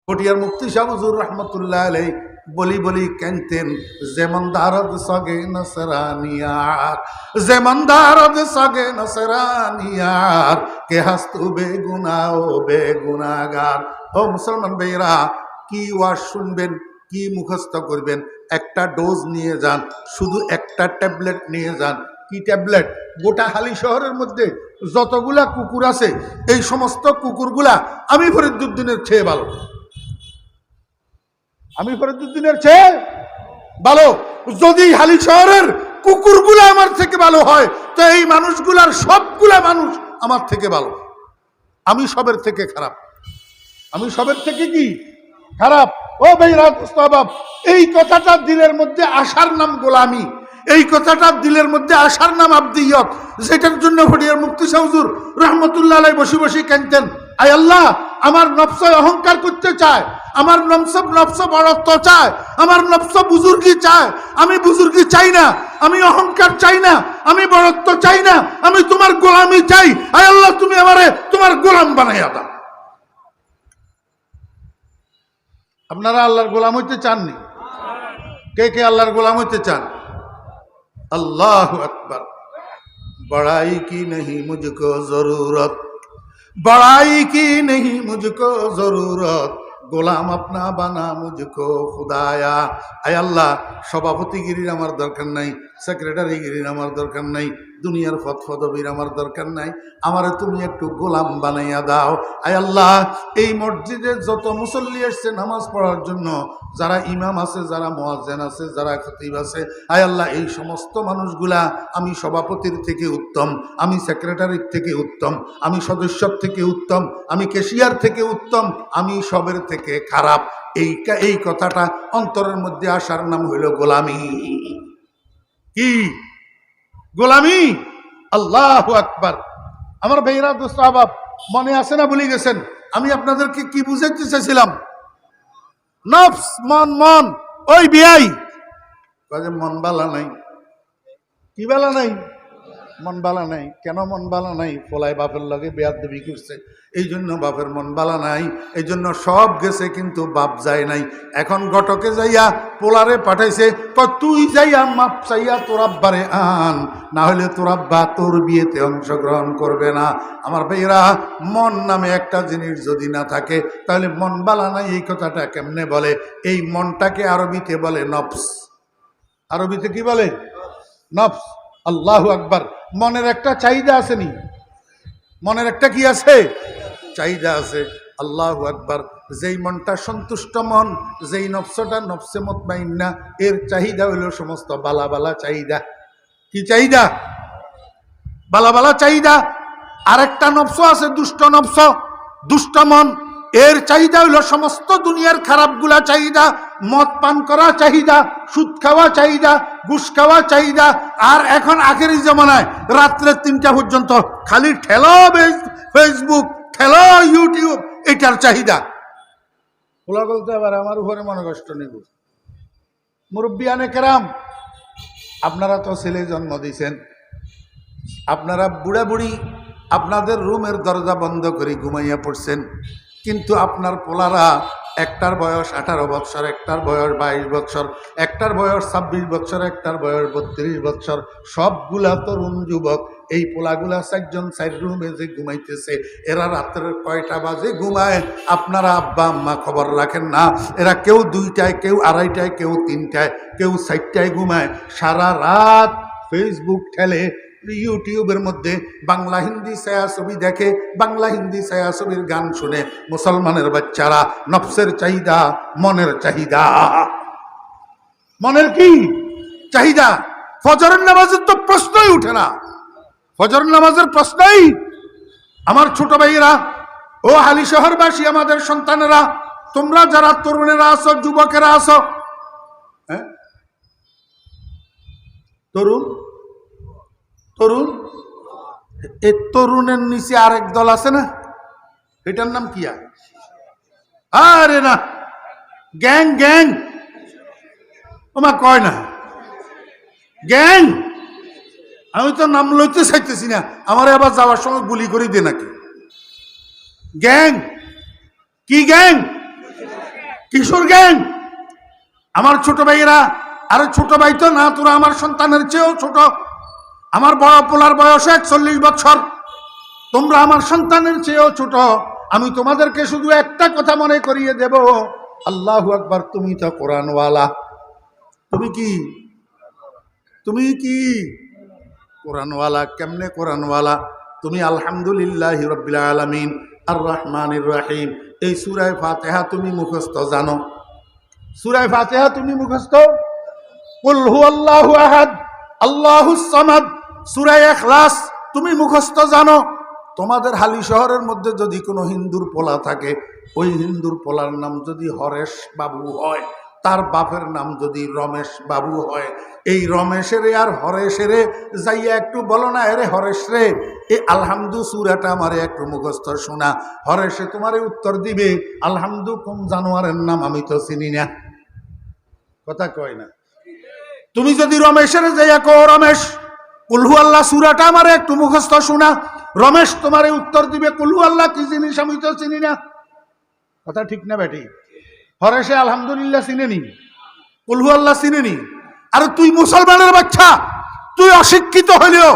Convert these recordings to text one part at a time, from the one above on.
পটিয়ার মুফতি শাহ হুজুর রহমতুল্লাহ আলাইহি বলি বলি কানতেন, যেমন দারদ সগে নসরানিয়ার, যেমন দারদ সগে নসরানিয়ার, কে হাস্তু বেগুনা ও বেগুনাগার। ও মুসলমান ভাইরা, কি ওয়াজ শুনবেন, কি মুখস্থ করবেন? একটা ডোজ নিয়ে যান, শুধু একটা ট্যাবলেট নিয়ে যান। কি ট্যাবলেট? গোটা হালি শহরের মধ্যে যতগুলা কুকুর আছে, এই সমস্ত কুকুরগুলা আমি ফরিদুদ্দিনের চেয়ে ভালো, আমি ফরিদুদ্দিনের চেয়ে ভালো। যদি হালি শহরের কুকুরগুলা আমার থেকে ভালো হয়, তো এই মানুষগুলার সবগুলা মানুষ আমার থেকে ভালো। আমি সবের থেকে খারাপ, আমি সবের থেকে কি খারাপ। ও ভাইরা মুস্তাহাব, এই কথাটা দিলের মধ্যে আসার নাম গোলামি, এই কথাটা দিলের মধ্যে আসার নাম আব্দিয়ত, যেটার জন্য ফটিয়ার মুফতি শাহ হুজুর রহমতুল্লাহ আলাইহি বসে বসে কাঁদতেন, আয় আল্লাহ, আমার নফস অহংকার করতে চায়, আমার নফস বড়ত্ব চায়, আমার নফস বুজুর্গি চায়। আমি বুজুর্গি চাই না, আমি অহংকার চাই না, আমি বড়ত্ব চাই না, আমি তোমার গোলামি চাই। আয় আল্লাহ, তুমি আমারে তোমার গোলাম বানাইয়া দাও। আপনারা আল্লাহর গোলাম হইতে চাননি? কে কে আল্লাহর গোলাম হইতে চান? अल्लाह अकबर। बड़ाई की नहीं मुझको जरूरत, बड़ाई की नहीं मुझको जरूरत, গোলাম আপনা বানা মুঝকো খুদায়া। আয় আল্লাহ, সভাপতিগিরির আমার দরকার নাই, সেক্রেটারিগিরির আমার দরকার নাই, দুনিয়ার ফদফদবির আমার দরকার নাই, আমারে তুমি একটু গোলাম বানাইয়া দাও। আয় আল্লাহ, এই মসজিদে যত মুসল্লি এসছে নামাজ পড়ার জন্য, যারা ইমাম আছে, যারা মুয়াজ্জিন আছে, যারা খতিব আছে, আয় আল্লাহ, এই সমস্ত মানুষগুলা আমি সভাপতির থেকে উত্তম, আমি সেক্রেটারির থেকে উত্তম, আমি সদস্যর থেকে উত্তম, আমি ক্যাশিয়ার থেকে উত্তম, আমি সবের থেকে খারাপ। এই কথাটা অন্তরের মধ্যে আসার নাম হইল গোলামি। কি গোলামি? আল্লাহু আকবার। আমার ভাইরা দোস্ত আহবাব, মনে আছে না ভুলে গেছেন? আমি আপনাদেরকে কি বুঝাইতে চাইছিলাম? নফস, মন, মন। ওই বিয়াই কাজে মন বালা নাই। কি বালা নাই? মন বালা নাই। কেন মন বালা নাই? পোলায় বাপের লগে বেয়াদবি করছে, এই জন্য বাপের মন বালা নাই। এই জন্য সব গেছে, কিন্তু বাপ যায় নাই। এখন ঘটকে যাইয়া পোলারে পাঠাইছে, তুই যাইয়া মাপ চাইয়া তোর আব্বারে আন, না হলে তোর আব্বা তোর বিয়েতে অংশগ্রহণ করবে না। আমার ভাইরা, মন নামে একটা জিনিস যদি না থাকে, তাহলে মন বালা নাই এই কথাটা কেমনে বলে? এই মনটাকে আরবিতে বলে নফস। আরবিতে কি বলে? নফস। আল্লাহু আকবার। মনের একটা চাহিদা আছে নি? মনের একটা কি আছে? চাহিদা আছে। আল্লাহু আকবার। যেই মনটা সন্তুষ্ট মন, যেই নফসটা নফসে মুতমাইন্না, এর চাহিদা হইল সমস্ত বালা বালা চাহিদা। কি চাহিদা? বালা বালা চাহিদা। আরেকটা নফস আছে দুষ্ট নফস, দুষ্ট মন, এর চাহিদা হইল সমস্ত দুনিয়ার খারাপগুলা চাহিদা। মদ পান করা চাহিদা, সুদ খাওয়া চাহিদা, ঘুষ খাওয়া চাহিদা। আর এখন আখেরি জমানায় রাত্রে 3টা পর্যন্ত খালি ঠেলো ফেসবুক, ঠেলো ইউটিউব, এটার চাহিদা। বলা বলতে আবার আমার উপরে মনে কষ্ট নেব। মুরব্বিয়ানে কেরাম, আপনারা তো ছেলে জন্ম দিয়েছেন, আপনারা বুড়া বুড়ি আপনাদের রুমের দরজা বন্ধ করে ঘুমাইয়া পড়ছেন, কিন্তু আপনার পোলারা একটার বয়স 18 বৎসর, একটার বয়স 22 বৎসর, একটার বয়স 26 বৎসর, একটার বয়স 32 বৎসর, সবগুলা তরুণ যুবক। এই পোলাগুলা 4 রুমে যে ঘুমাইতেছে, এরা রাত্রের কয়টা বাজে ঘুমায় আপনারা আব্বা আম্মা খবর রাখেন না। এরা কেউ 2টায়, কেউ 2:30টায়, কেউ 3টায়, কেউ 4টায় ঘুমায়। সারা রাত ফেসবুক ঠেলে, ইউটিউবের মধ্যে বাংলা হিন্দি ছায়াছবি দেখে, বাংলা হিন্দি ছায়াছবির গান শুনে। মুসলমানের বাচ্চারা নফসের চাহিদা, মনের চাহিদা। মনের কি চাহিদা? ফজরের নামাজের তো প্রশ্নই উঠে না, ফজরের নামাজের প্রশ্নই। আমার ছোট ভাইয়েরা, ও হালি শহরবাসী, আমাদের সন্তানেরা, তোমরা যারা তরুণেরা আছো, যুবকেরা আছো, হ্যাঁ তরুণ তরুণ, এই তরুণের নিচে আরেক দল আছে না, এটার নাম কি? আরে না, গ্যাং। গ্যাং ওমা কয় না গ্যাং। আমি তো নাম লইতে চাইতেছি না, আমার আবার যাওয়ার সময় গুলি করে দে নাকি। গ্যাং কি? গ্যাং কিশোর গ্যাং, আমার ছোট ভাইয়েরা, আরে ছোট ভাই তো না, তোরা আমার সন্তানের চেয়েও ছোট। আমার বড় পোলার বয়স 41 বছর, তোমরা আমার সন্তানের চেয়েও ছোট। আমি তোমাদেরকে শুধু একটা কথা মনে করিয়ে দেব, আল্লাহু আকবার, তুমি তো কোরআনওয়ালা। তুমি কি কোরআনওয়ালা? কেমনে কোরআনওয়ালা? তুমি আলহামদুলিল্লাহি রাব্বিল আলামিন আর রহমানির রহিম এই সূরা ফাতিহা তুমি মুখস্থ জানো? সূরা ফাতিহা তুমি মুখস্থ? কুল হুয়াল্লাহু আহাদ আল্লাহুস সামাদ, সূরা ইখলাস তুমি মুখস্থ জানো? তোমাদের হালি শহরের মধ্যে যদি কোনো হিন্দুর পোলা থাকে, ওই হিন্দুর পোলার নাম যদি হরেশ বাবু হয়, তার বাপের নাম যদি রমেশ বাবু হয়, এই রমেশের আর হরেশের যাইয়া একটু বলো না, এরে হরেশ রে, এই আলহামদু সূরাটা আমারে একটু মুখস্থ শোনা। হরেশে তোমারে উত্তর দিবে, আলহামদু কোন জানোয়ারের নাম আমি তো চিনি না। কথা কয় না? তুমি যদি রমেশের যাইয়া কো, রমেশ কুলহু আল্লাহ সূরাটা আমারে একটু মুখস্থ শোনা, রমেশ তোমারে উত্তর দিবে, কুলহু আল্লাহ কি জিনিস আমি তো চিনি না। কথা ঠিক না বেটি? হরেশে আলহামদুলিল্লাহ চিনেনি, কুলহু আল্লাহ চিনেনি। আর তুই মুসলমানের বাচ্চা, তুই অশিক্ষিত হইলেও,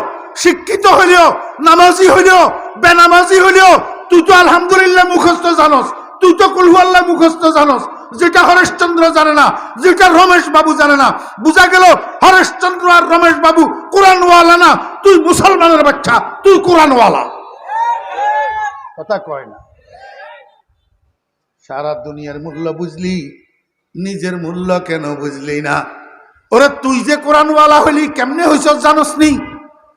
শিক্ষিত হইলেও, নামাজি হইলেও, বেনামাজি হইলেও তুই তো আলহামদুলিল্লাহ মুখস্থ জানোস, তুই তো কুলহু আল্লাহ মুখস্থ জানোস, যেটা হরেশচন্দ্র জানে না, যেটা রমেশ বাবু জানে না। বুঝা গেল হরেশচন্দ্র আর রমেশ বাবু কোরআনওয়ালা না, তুই মুসলমানের বাচ্চা, তুই কোরআনওয়ালা। কথা কয় না? সারা দুনিয়ার মূল্য বুঝলি, নিজের মূল্য কেন বুঝলি না? ওরে তুই যে কোরআনওয়ালা হইলি কেমনে হইছ জানোস নি?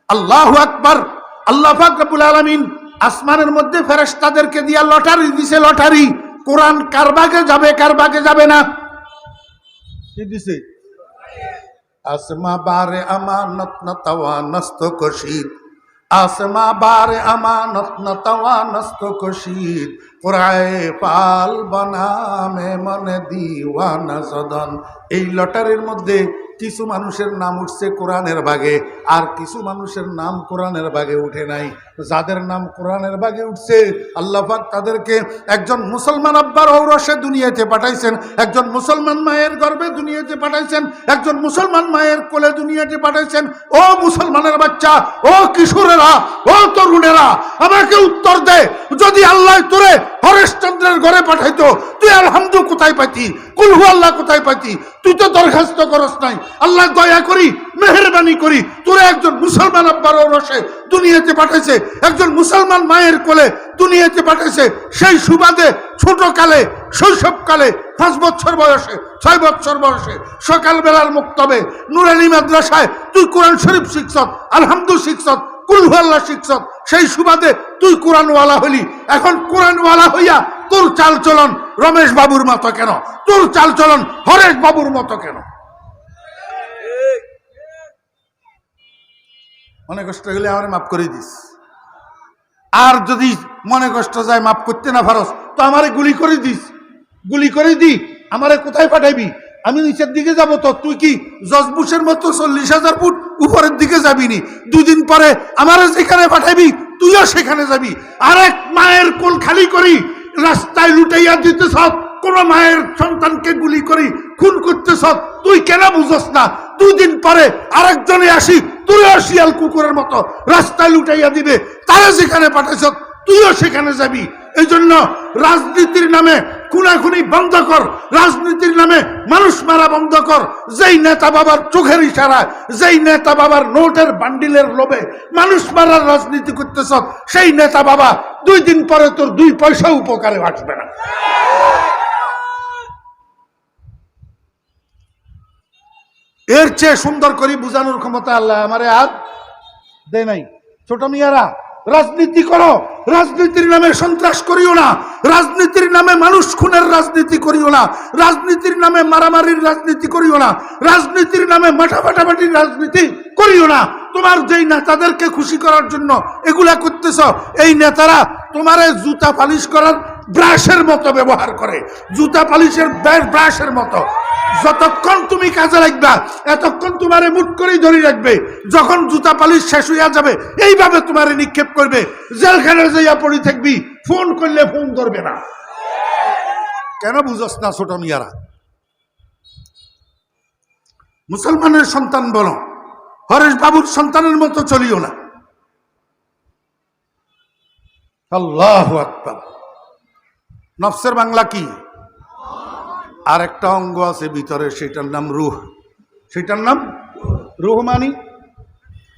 আল্লাহু আকবার। আল্লাহ পাক রব্বুল আলামিন আসমানের মধ্যে ফেরেশতাদেরকে দিয়া লটারি দিছে, লটারি। কোরআন কার ভাগে যাবে, কার ভাগে যাবে না, কি দিছে? আসমা বারে আমানত না তাওয়া নস্ত কশিদ, आसमा बार अमानत न तवा नस्त कशीद, कुराए पाल बना में मन दीवाना सदन। এই লটারির মধ্যে কিছু মানুষের নাম উঠছে কোরআনের ভাগে, আর কিছু মানুষের নাম কোরআনের ভাগে উঠে নাই। যাদের নাম কোরআনের ভাগে উঠছে, আল্লাহ পাক তাদেরকে একজন মুসলমান আব্বার ঔরসে দুনিয়াতে পাঠাইছেন, একজন মুসলমান মায়ের গর্ভে দুনিয়াতে পাঠাইছেন, একজন মুসলমান মায়ের কোলে দুনিয়াতে পাঠাইছেন। ও মুসলমানের বাচ্চা, ও কিশোরেরা, ও তরুণেরা, আমাকে উত্তর দে, যদি আল্লাহ তোরে হরেশচন্দ্রের ঘরে পাঠাইতো, তুই আলহামদু কোথায় পাইতি, কুলহু আল্লাহ কোথায় পাইতি? তুই তো দরখাস্ত করস নাই। আল্লাহ দয়া করি, মেহেরবানি করি, তোরে একজন মুসলমান আব্বার ঔরসে দুনিয়াতে পাঠাইছে, একজন মুসলমান মায়ের কোলে দুনিয়াতে পাঠাইছে। সেই সুবাদে ছোটকালে, শৈশবকালে 5 বছর বয়সে, 6 বছর বয়সে সকালবেলার মুক্তবে নুরানি মাদ্রাসায় তুই কোরআন শরীফ শিখছত, আলহামদু শিখছত, কুলহু আল্লাহ শিখছত। সেই সুবাদে তুই কোরআনওয়ালা হইলি। এখন কোরআনওয়ালা হইয়া তোর চাল চলন রমেশ বাবুর মতো কেন? তোর চাল চলন হরেশ বাবুর মতো কেন? মনে কষ্ট হলে আমার মাফ করে দিস, আর যদি মনে কষ্ট যায় মাফ করতে না পারস তো আমারে গুলি করে দিস, গুলি করে দি। আমারে কোথায় পাঠাইবি? আমি নিচের দিকে যাব তো, তুই কি জর্জ বুশের মতো 40,000 ফুট উপরের দিকে যাবি নি? 2 দিন পরে আমারে যেখানে পাঠাইবি তুইও সেখানে যাবি। আরেক মায়ের কোল খালি করি রাস্তায় লুটাইয়া দিতেছ, কোন মায়ের সন্তানকে গুলি করি খুন করতেছ, তুই কেন বুঝস না? 2 দিন পরে আরেকজনে আসি তুইও শিয়াল কুকুরের মতো রাস্তায় লুটাইয়া দিবে, তারা যেখানে পাঠাইছ তুইও সেখানে যাবি। এই জন্য রাজনীতির নামে খুনাখুনি বন্ধ কর, রাজনীতির নামে মানুষ মারা বন্ধ কর। যেই নেতা বাবার চোখের ইশারায়, যেই নেতা বাবার নোটের বান্ডিলের লোভে মানুষ মারার রাজনীতি করতেছ, সেই নেতা বাবা 2 দিন পরে তোর 2 পয়সা উপকারে আসবে না। এর চেয়ে সুন্দর করে বুঝানোর ক্ষমতা আল্লাহ আমারে আর দেয় নাই। ছোট মিয়ারা, রাজনীতি করো, রাজনীতির নামে সন্ত্রাস করিও না, রাজনীতির নামে মানুষ খুনের রাজনীতি করিও না, রাজনীতির নামে মারামারির রাজনীতি করিও না, রাজনীতির নামে মাঠাফাটাফাটির রাজনীতি করিও না। তোমার যেই নেতাদেরকে খুশি করার জন্য এগুলা করতেছ, এই নেতারা তোমারে জুতা পালিশ করার ব্রাশের মতো ব্যবহার করে, জুতা পালিশের ব্রাশের মতো। যতক্ষণ তুমি কাজে লাগবা এতক্ষণ তোমারে মুঠ করেই ধরে রাখবে। যখন জুতা পালিশ শেষ হইয়া যাবে এইভাবে তোমারে নিক্ষেপ করবে, জেলখানায় যাইয়া পড়ে থাকবি, ফোন করলে ফোন ধরবে না। কেন বুঝস না ছোট মিয়ারা? মুসলমানের সন্তান বলো, হরেশ বাবুর সন্তানের মতো চলিও না। আল্লাহু আকবার। নফসের বাংলা কি? আর একটা অঙ্গ আছে ভিতরে, সেটার নাম রুহ। সেটার নাম রুহ মানে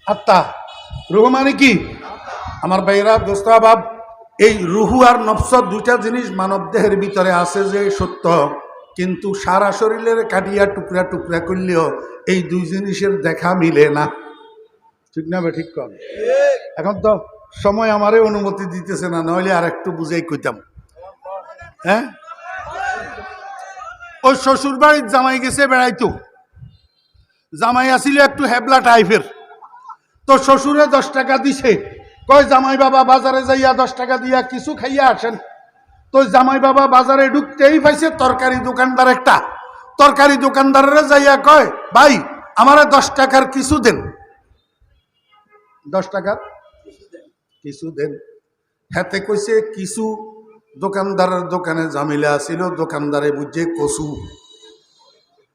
আত্মা। রুহ মানে কি? আমার ভাইয়েরা, দোস্ত বাব, এই রুহু আর নফস দুইটা জিনিস মানব দেহের ভিতরে আছে যে সত্য, কিন্তু সারা শরীরের কাটিয়া টুকরা টুকরা করলেও এই দুই জিনিসের দেখা মিলে না। ঠিক না? ঠিক কম। এখন তো সময় আমারে অনুমতি দিতেছে না, নইলে আর একটু বুঝাই কইতাম। হ্যাঁ, ওই শ্বশুর বাড়ির জামাই গেছে বেড়াইতো। জামাই আসিল একটু হেবলা টাইপের, তো শ্বশুরে 10 টাকা দিছে। কয় জামাই বাবা বাজারে যাইয়া 10 টাকা দিয়া কিছু খাইয়া আসেন। তো জামাই বাবা বাজারে ঢুকতেই পাইছে তরকারি দোকানদার একটা। তরকারি দোকানদারের যাইয়া কয়, ভাই আমারে 10 টাকার কিছু দেন, 10 টাকার কিছু দেন। হাতে কইছে কিছু। দোকানদারের দোকানে জামিলা আছিল, দোকানদারে বুঝছে কচু।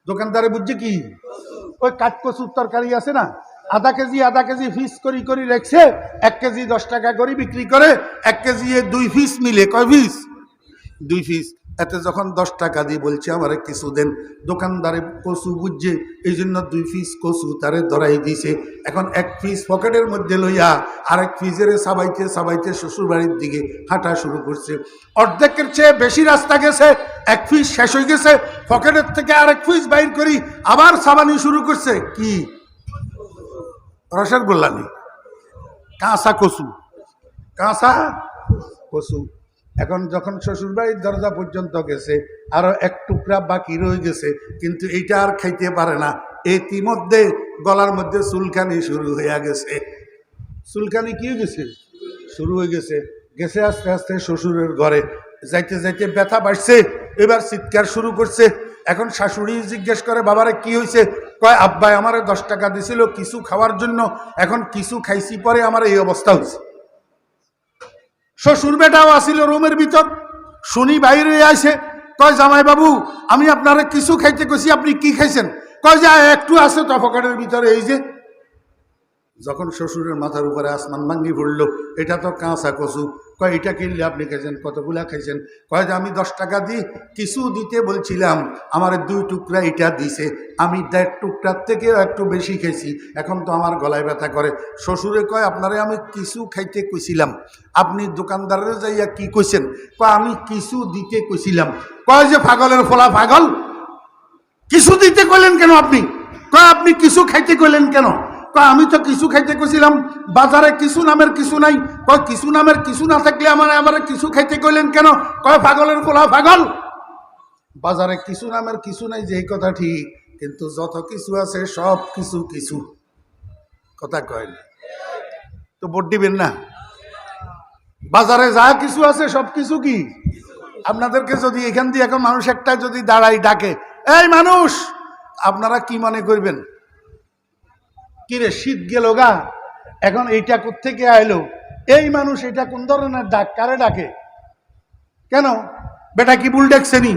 দোকানদারে বুঝছে কি? ওই কাঠ কচুর তরকারি আছে না, আধা কেজি পিস করি করি রেখছে। 1 কেজি 10 টাকা করে বিক্রি করে। 1 কেজি 2 পিস মিলে কয় পিস? 2 পিস। এতে যখন 10 টাকা দিয়ে বলছে আমারে কিছু দেন, দোকানদারে কচু বুঝছে, এই জন্য 2 পিস কচু তারে ধরাই দিছে। এখন 1 পিস পকেটের মধ্যে লইয়া আরেক পিসেরে সাবাইতে সাবাইতে শ্বশুর বাড়ির দিকে হাঁটা শুরু করছে। অর্ধেকের চেয়ে বেশি রাস্তা গেছে, 1 পিস শেষ হয়ে গেছে, পকেটের থেকে আরেক পিস বাইর করি আবার সাবানি শুরু করছে। কি? রসের গোল্লানি, কাঁচা কচু, কাঁচা কচু। এখন যখন শ্বশুর বাড়ির দরজা পর্যন্ত গেছে, আরো 1 টুকরা বাকি রয়ে গেছে, কিন্তু এইটা আর খাইতে পারে না। ইতিমধ্যে গলার মধ্যে চুলকানি শুরু হয়ে গেছে। চুলকানি কি হয়ে গেছে? শুরু হয়ে গেছে। গেছে আস্তে আস্তে শ্বশুরের ঘরে, যাইতে যাইতে ব্যথা বাড়ছে, এবার চিৎকার শুরু করছে। এখন শাশুড়ি জিজ্ঞেস করে, বাবারে কি হয়েছে? কয়, আব্বাই আমারে 10 টাকা দিছিল কিছু খাওয়ার জন্য, এখন কিছু খাইছি পরে আমার এই অবস্থা হয়েছে। শ্বশুর বেটাও আসিল রুমের ভিতর, শুনি বাইরে আসে। কয়, জামাই বাবু আমি আপনারে কিছু খাইতে কইছি, আপনি কি খাইছেন? কয়, যে একটু আছে তো পকেটের ভিতরে। এই যে যখন শ্বশুরের মাথার উপরে আসমান ভাঙ্গি পড়লো, এটা তো কাঁচা কচু। কয়, এটা কিনলে আপনি খাইছেন? কতগুলা খাইছেন? কয়, যে আমি 10 টাকা দিই কিছু দিতে বলছিলাম, আমার 2 টুকরা এটা দিছে, আমি 1.5 টুকরার থেকেও একটু বেশি খাইছি, এখন তো আমার গলায় ব্যথা করে। শ্বশুরে কয়, আপনারে আমি কিছু খাইতে কইছিলাম, আপনি দোকানদারের যাইয়া কি কইছেন? কয়, আমি কিছু দিতে কইছিলাম। কয়, যে পাগলের ফলা পাগল, কিছু দিতে কইলেন কেন আপনি? কয়, আপনি কিছু খাইতে কইলেন কেন? কয়, আমি তো কিছু খাইতে কইছিলাম, বাজারে কিছু নামের কিছু নাই। কয়, কিছু নামের কিছু না থাকলে আমার কিছু খাইতে কইলেন কেন? কয়, পাগলের ফলা পাগল, বাজারে কিছু নামের কিছু নাই যে কথা ঠিক, কিন্তু যত কিছু আছে সব কিছু কিছু। কথা কয় না তো ভোট দিবেন না? বাজারে যা কিছু আছে সব কিছু কি? আপনাদেরকে যদি এখান দিয়ে এখন মানুষ একটা যদি দাঁড়াই ডাকে, এই মানুষ, আপনারা কি মনে করবেন? কিরে শীত গেল গা, এখন এইটা কোত্থেকে আইলো? এই মানুষ, এটা কোন ধরনের ডাক? কারে ডাকে? কেন বেটা কি ভুল ডাকছেনি?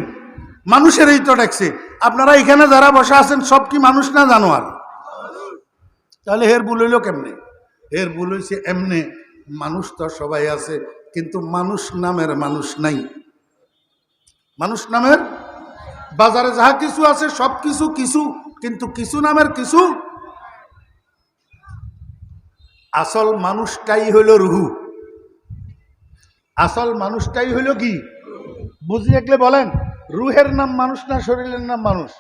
মানুষেরই তো ডাকছে। আপনারা এখানে যারা বসা আছেন সব কি মানুষ না জানোয়ার? তাহলে হের ভুল হইল কেমনে? এর ভুল হয়েছে এমনে, মানুষ তো সবাই আছে, কিন্তু মানুষ নামের মানুষ নাই। মানুষ নামের, বাজারে যাহা কিছু আছে সব কিছু কিছু, কিন্তু কিছু নামের কিছু। আসল মানুষটাই হইল রুহু। আসল মানুষটাই হইল কি? বুঝি দেখলে বলেন, রুহের নাম মানুষ না শরীরের নাম মানুষ?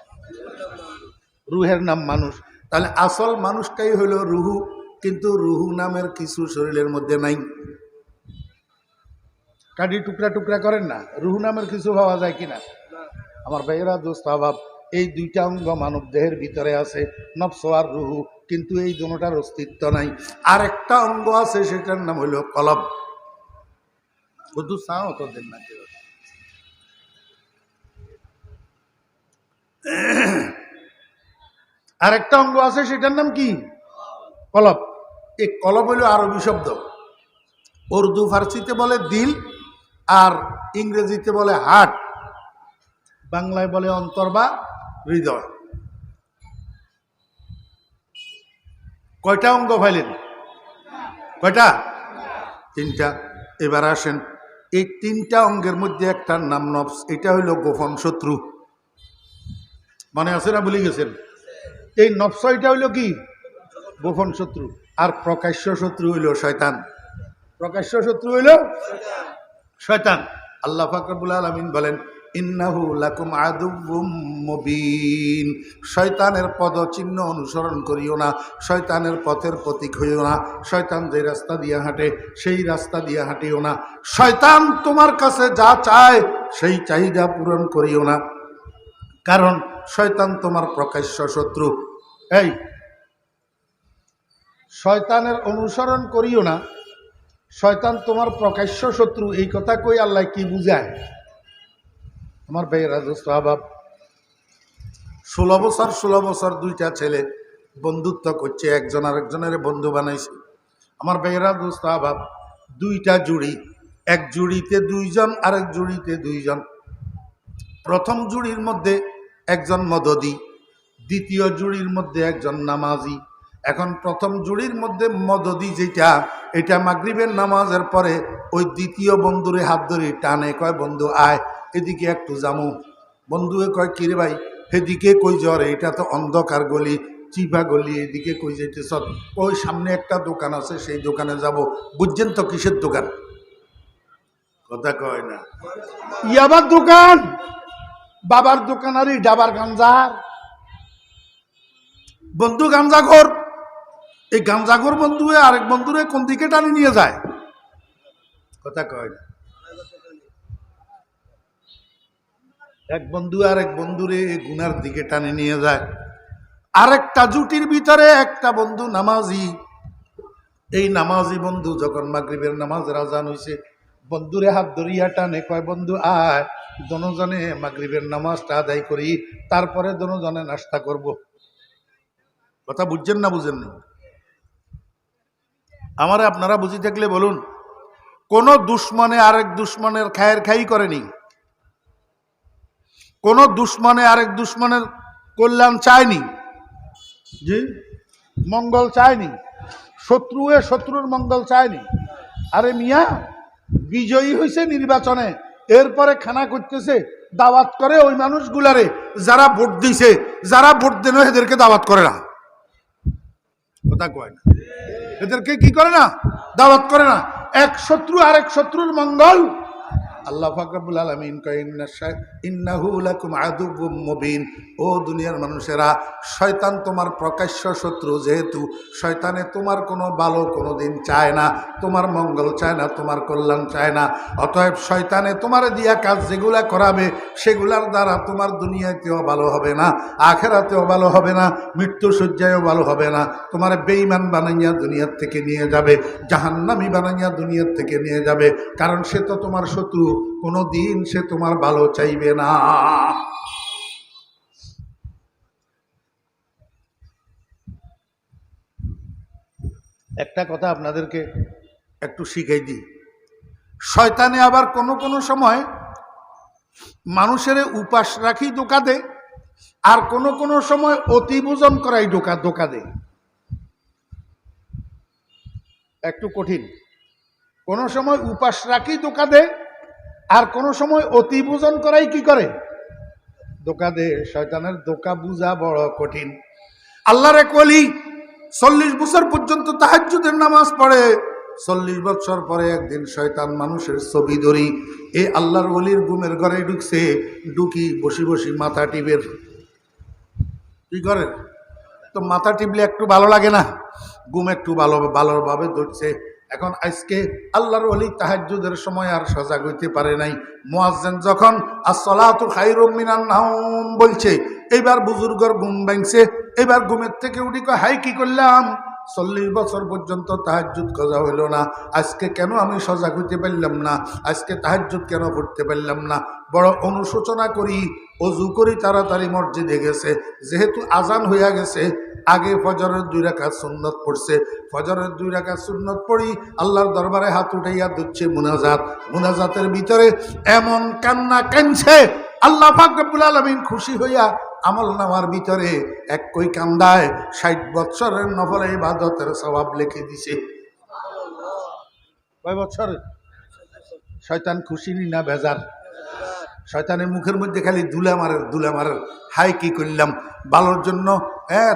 রুহের নাম মানুষ। তাহলে আসল মানুষটাই হইল রুহু, কিন্তু রুহু নামের কিছু শরীরের মধ্যে নাই। কাটি টুকরা টুকরা করেন না, রুহু নামের কিছু পাওয়া যায় কিনা? আমার ভাইয়েরা, দোস্ত আবাব, এই 2টা অঙ্গ মানব দেহের ভিতরে আছে, নফস আর রুহু, কিন্তু এই দুটোটার অস্তিত্ব নাই। আর একটা অঙ্গ আছে, সেটার নাম হইল কলব। বুঝু চাও তো দেন না কেউ। আর একটা অঙ্গ আছে, সেটার নাম কি? কলব। এই কলব হইল আরবি শব্দ, উর্দু ফার্সিতে বলে দিল, আর ইংরেজিতে বলে হার্ট। বাংলায় বলে অন্তর বা হৃদয়। কয়টা অঙ্গ পাইলেন? কয়টা? তিনটা। এবার আসেন, এই তিনটা অঙ্গের মধ্যে একটার নাম নফস, এটা হইল গোপন শত্রু। মনে আছে না ভুলে গেছেন? এই নফস এটা হইল কি? গোপন শত্রু। আর প্রকাশ্য শত্রু হইল শয়তান। প্রকাশ্য শত্রু হইল শয়তান। আল্লাহ পাক রব্বুল আলামিন বলেন, ইন্নাহু লাকুম আদুউম মুবিন। শয়তানের পদচিহ্ন অনুসরণ করিও না, শয়তানের পথের প্রতীক হইও না, শয়তান যে রাস্তা দিয়ে হাঁটে সেই রাস্তা দিয়ে হাঁটিও না, শয়তান তোমার কাছে যা চায় সেই চাহিদা পূরণ করিও না, কারণ শয়তান তোমার প্রকাশ্য শত্রু। এই শয়তানের অনুসরণ করিও না, শয়তান তোমার প্রকাশ্য শত্রু, এই কথা কই আল্লাহ কি বুঝায়? আমার ভাইয়েরা দোস্ত আহবাব, 16 বছর দুইটা ছেলে বন্ধুত্ব করছে, একজন আরেকজনের বন্ধু বানাইছে। আমার ভাইয়েরা দোস্ত আহবাব, দুইটা জুড়ি, এক জুড়িতে দুইজন, আরেক জুড়িতে দুইজন। প্রথম জুড়ির মধ্যে একজন মদদি, দ্বিতীয় জুড়ির মধ্যে একজন নামাজি। এখন প্রথম জুড়ির মধ্যে মদদি যেটা, এটা মাগরিবের নামাজের পরে ওই দ্বিতীয় বন্ধুরে হাত ধরে টানে, কয় বন্ধু আয় এদিকে একটু যামু। বন্ধুয়ে কয় কিরে ভাই সেদিকে কই জ্বরে, এটা তো অন্ধকার গলি, চিপা গলি, এদিকে কই যাইতেছ? ওই সামনে একটা দোকান আছে সেই দোকানে যাব। বুঝছেন তো কিসের দোকান? কথা কয় না। ইয়াবার দোকান, বাবার দোকান, আর এই ডাবার গাঞ্জার বন্ধু গাঞ্জাখোর। এই গাঞ্জাখোর বন্ধু আরেক বন্ধুরে কোন দিকে টানি নিয়ে যায়? কথা কয় না। এক বন্ধু আরেক বন্ধুরে গুনার দিকে টানি নিয়ে যায়। আরেকটা জুটির ভিতরে একটা বন্ধু নামাজি। এই নামাজি বন্ধু যখন মাগরিবের নামাজের আজান হইছে, বন্ধুরে হাত ধরিয়া টানে, কয় বন্ধু আয় দনোজনে মাগরিবের নামাজটা আদায় করি, তারপরে দনোজনে নাস্তা করব। কথা বুঝছেন না বুঝেন না? আমারে আপনারা বুঝি থাকলে বলুন, কোন দুশ্মনে আরেক দুশ্মনের খায়ের খাই করেনি? কোন দুশ্মনে আরেক দুশ্মনের কল্যাণ চায়নি? জি, মঙ্গল চায়নি। শত্রুয়ে শত্রুর মঙ্গল চায়নি। আরে মিয়া, বিজয়ী হয়েছে নির্বাচনে, এরপরে খানা করতেছে, দাওয়াত করে ওই মানুষগুলারে যারা ভোট দিছে, যারা ভোট দেন এদেরকে দাওয়াত করে না। কথা কয় না? এদেরকে কি করে না? দাওয়াত করে না। এক শত্রু আরেক শত্রুর মঙ্গল। আল্লাহ পাক রব্বুল আলামিন কয় ইন্নাহু লাকুম আদুউম মুবিন। ও দুনিয়ার মানুষেরা, শয়তান তোমার প্রকাশ্য শত্রু, যেহেতু শয়তানে তোমার কোনো ভালো কোনো দিন চায় না, তোমার মঙ্গল চায় না, তোমার কল্যাণ চায় না। অতএব শয়তানে তোমার দিয়া কাজ যেগুলা করাবে সেগুলার দ্বারা তোমার দুনিয়াতেও ভালো হবে না, আখেরাতেও ভালো হবে না, মৃত্যু শয্যায়ও ভালো হবে না। তোমার বেঈমান বানাইয়া দুনিয়ার থেকে নিয়ে যাবে, জাহান্নামী বানাইয়া দুনিয়ার থেকে নিয়ে যাবে, কারণ সে তো তোমার শত্রু, কোনো দিন সে তোমার ভালো চাইবে না। একটা কথা আপনাদেরকে একটু শিখাই দিই, শয়তানে আবার কোনো কোনো সময় মানুষের উপাস রাখি ধোঁকা দেয়, আর কোনো কোনো সময় অতিভোজন করাই ধোঁকা দেয়। একটু কঠিন। কোনো সময় উপাস রাখি ধোঁকা দেয়, আর কোনো সময় অতিভোজন করাই কি করে? ধোঁকা দেয়। শয়তানের ধোঁকা বুঝা বড় কঠিন। আল্লাহর এক ওলি 40 বছর পর্যন্ত তাহাজ্জুদের নামাজ পড়ে। 40 বছর পরে একদিন শয়তান মানুষের ছবি ধরি এই আল্লাহর ওলির ঘুমের ঘরে ঢুকছে, ঢুকি বসি বসি মাথা টিপের। কি করেন? তো মাথা টিপলে একটু ভালো লাগে না? ঘুম একটু ভালোভাবে ধরছে। এখন আজকে আল্লাহর ওলি তাহাজ্জুদের সময় আর সজাগ হইতে পারে নাই। মুয়াজ্জিন যখন আসসালাতু খায়রুম মিনান নাওম বলছে, এবার বুজুর্গর ঘুম ভাঙছে। এবার ঘুমের থেকে উঠি কয়, হাই কি করলাম, 40 বছর পর্যন্ত তাহাজ্জুদ কজা হইল না, আজকে কেন আমি সজাগ হইতে পারলাম না, আজকে তাহাজ্জুদ কেন পড়তে পারলাম না? বড় অনুশোচনা করি, অজু করি, তাড়াতাড়ি মসজিদে গেছে। যেহেতু আজান হইয়া গেছে, আগে ফজরের 2 রাকাত সুন্নত পড়ছে। ফজরের 2 রাকাত সুন্নত পড়ি আল্লাহর দরবারে হাত উঠাইয়া দিচ্ছে মুনাজাত। মুনাজাতের ভিতরে এমন কান্না কাঁদছে, আল্লাহ পাক রব্বুল আলামিন খুশি হইয়া আমল নামার ভিতরে এক কই কান্দায় ৬০ বৎসরের নফল ইবাদতের সওয়াব লিখে দিছে। কয় বছর? শয়তান খুশি না বেজার? শয়তানের মুখের মধ্যে খালি দুলা মারের হাই কি করলাম ভালোর জন্য,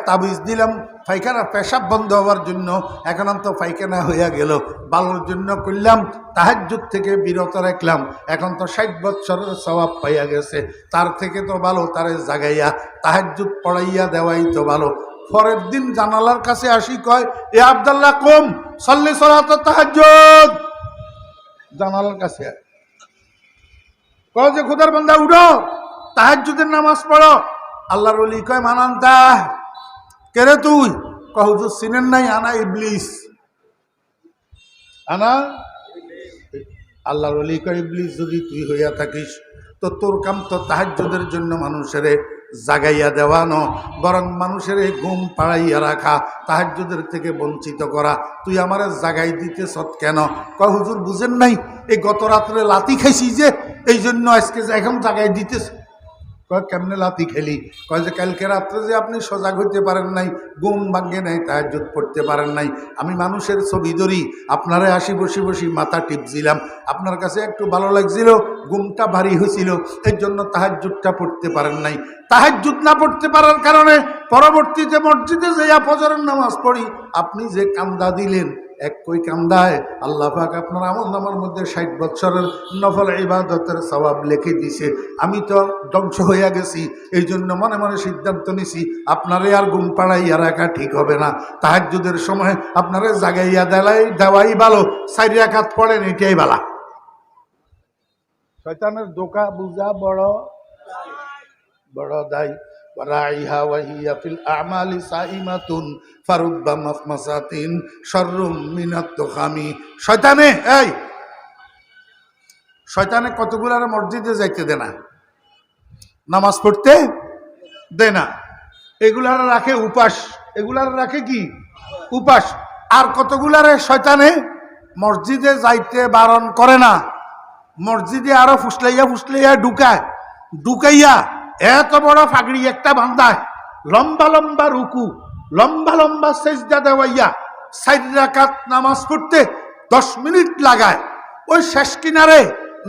তাবিজ দিলাম পায়খানা পেশাব বন্ধ হওয়ার জন্য, এখন তো পায়খানা হইয়া গেল, ভালোর জন্য করলাম, তাহাজ্জুদ থেকে বিরত রাখলাম, এখন তো ৬০ বৎসরের সওয়াব পাইয়া গেছে, তার থেকে তো ভালো তারে জাগাইয়া তাহাজ্জুদ পড়াইয়া দেওয়াই তো ভালো। পরের দিন জানালার কাছে আসি কয়, এ আব্দুল্লাহ কুম সাল্লি সালাত তাহাজ্জুদ। জানালার কাছে কয় যে খোদার বান্দা উঠো, তাহাজ্জুদের নামাজ পড়ো। আল্লাহর ওলি কয় মানান্তা কে রে তুই? কয় হুজুর চিনেন নাই, আনা ইবলিস। আনা আল্লাহর ওলি কয় ইবলিস যদি তুই হইয়া থাকিস তো তোর কাম তো তাহাজ্জুদের জন্য মানুষের জাগাইয়া দেওয়ানো, বরং মানুষের ঘুম পাড়াইয়া রাখা, তাহাজ্জুদের থেকে বঞ্চিত করা। তুই আমারে জাগাই দিতেছ কেন? কয় হুজুর বুঝেন নাই, এই গত রাত্রে লাথি খাইছি যে, এই জন্য আজকে এখন জাগাই দিতেছ। কয় কেমনে লাথি খেলি? কয় যে কালকে রাত্রে যে আপনি সজাগ হইতে পারেন নাই, ঘুম ভাঙ্গে নাই, তাহাজ্জুদ পড়তে পারেন নাই, আমি মানুষের ছবি ধরি আপনারে আসি বসি বসি মাথা টিপছিলাম, আপনার কাছে একটু ভালো লাগছিল, ঘুমটা ভারী হয়েছিল, এর জন্য তাহাজ্জুদটা পড়তে পারেন নাই। তাহাজ্জুদ না পড়তে পারার কারণে পরবর্তীতে মসজিদে যাইয়া ফজরের নামাজ পড়ি, আপনি যে কান্দা দিলেন, এক কই কান্দায় আল্লাহ পাক আপনার আমল নামার মধ্যে ৬০ বৎসরের নফল ইবাদতের সওয়াব লিখে দিছে। আমি তো ধ্বংস হইয়া গেছি, এই জন্য মনে মনে সিদ্ধান্ত নিছি আপনারে আর ঘুম পাড়াইয়া রাখা ঠিক হবে না, তাহাজ্জুদের সময় আপনারে জাগাইয়া দেওয়াই ভালো, ৪ রাকাত পড়েন, এটাই ভালো। শয়তানের ধোঁকা বুঝা বড় বড় দায়। রাইহা ওয়াহিয়া ফিল আমালি সাইমাতুন ফারুব্বা মাফমাসাতিন শাররুম মিনাত তুখামি। শয়তানে কতগুলো আর মসজিদে যাইতে দেয় না, নামাজ পড়তে দেয় না, এগুলার রাখে উপাস, এগুলার রাখে কি উপাস। আর কতগুলারে শয়তানে মসজিদে যাইতে বারণ করে না, মসজিদে আরো ফুসলাইয়া ঢুকাইয়া এত বড় ফাগড়ি একটা বান্ধায়, লম্বা লম্বা রুকু, লম্বা লম্বা সেজদা দেওয়াইয়া ৪ রাকাত নামাজ পড়তে 10 মিনিট লাগায়। ওই শেষ কিনারে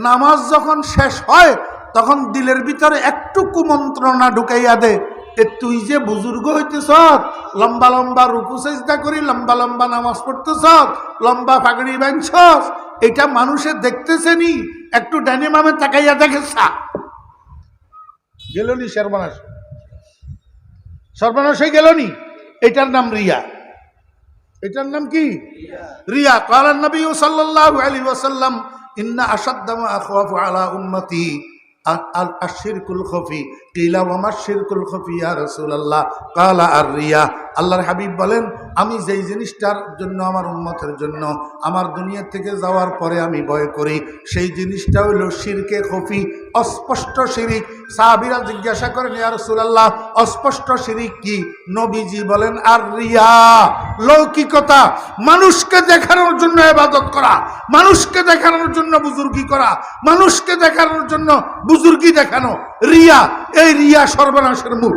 নামাজ যখন শেষ হয় তখন দিলের ভিতরে একটু কুমন্ত্রণা ঢুকাইয়া দে, তুই যে বুজুর্গ হইতেছ, লম্বা লম্বা রুকু সেজদা করি, লম্বা লম্বা নামাজ পড়তেছ, লম্বা ফাগড়ি বাঁধছস, এটা মানুষে দেখতেছে নি, একটু ডানে মামে তাকাইয়া দেখেছ গেলনি, সর্বনাশ হয়ে গেলনি। এটার নাম রিয়া। এটার নাম কি? রিয়া। ক্বালা নবী সাল্লাল্লাহু আলাইহি ওয়াসাল্লাম ইন্না আশাদ্দা মা আখওয়াফু আলা উম্মতি আশ-শিরকুল খফি। কিলা ওয়া মা শিরকুল খফি ইয়া রাসূলুল্লাহ? ক্বালা আর-রিয়া। আল্লাহর হাবিব বলেন, আমি যেই জিনিসটার জন্য আমার উম্মতের জন্য আমার দুনিয়া থেকে যাওয়ার পরে আমি ভয় করি, সেই জিনিসটা হলো শিরকে খফি, অস্পষ্ট শিরিক। সাহাবীরা জিজ্ঞাসা করেন, ইয়া রাসূলুল্লাহ অস্পষ্ট শিরিক কি? নবীজি বলেন, আর রিয়া, লৌকিকতা, মানুষকে দেখানোর জন্য ইবাদত করা, মানুষকে দেখানোর জন্য বুজুর্গি করা, মানুষকে দেখানোর জন্য বুজুর্গি দেখানো, রিয়া। এই রিয়া সর্বনাশের মূল।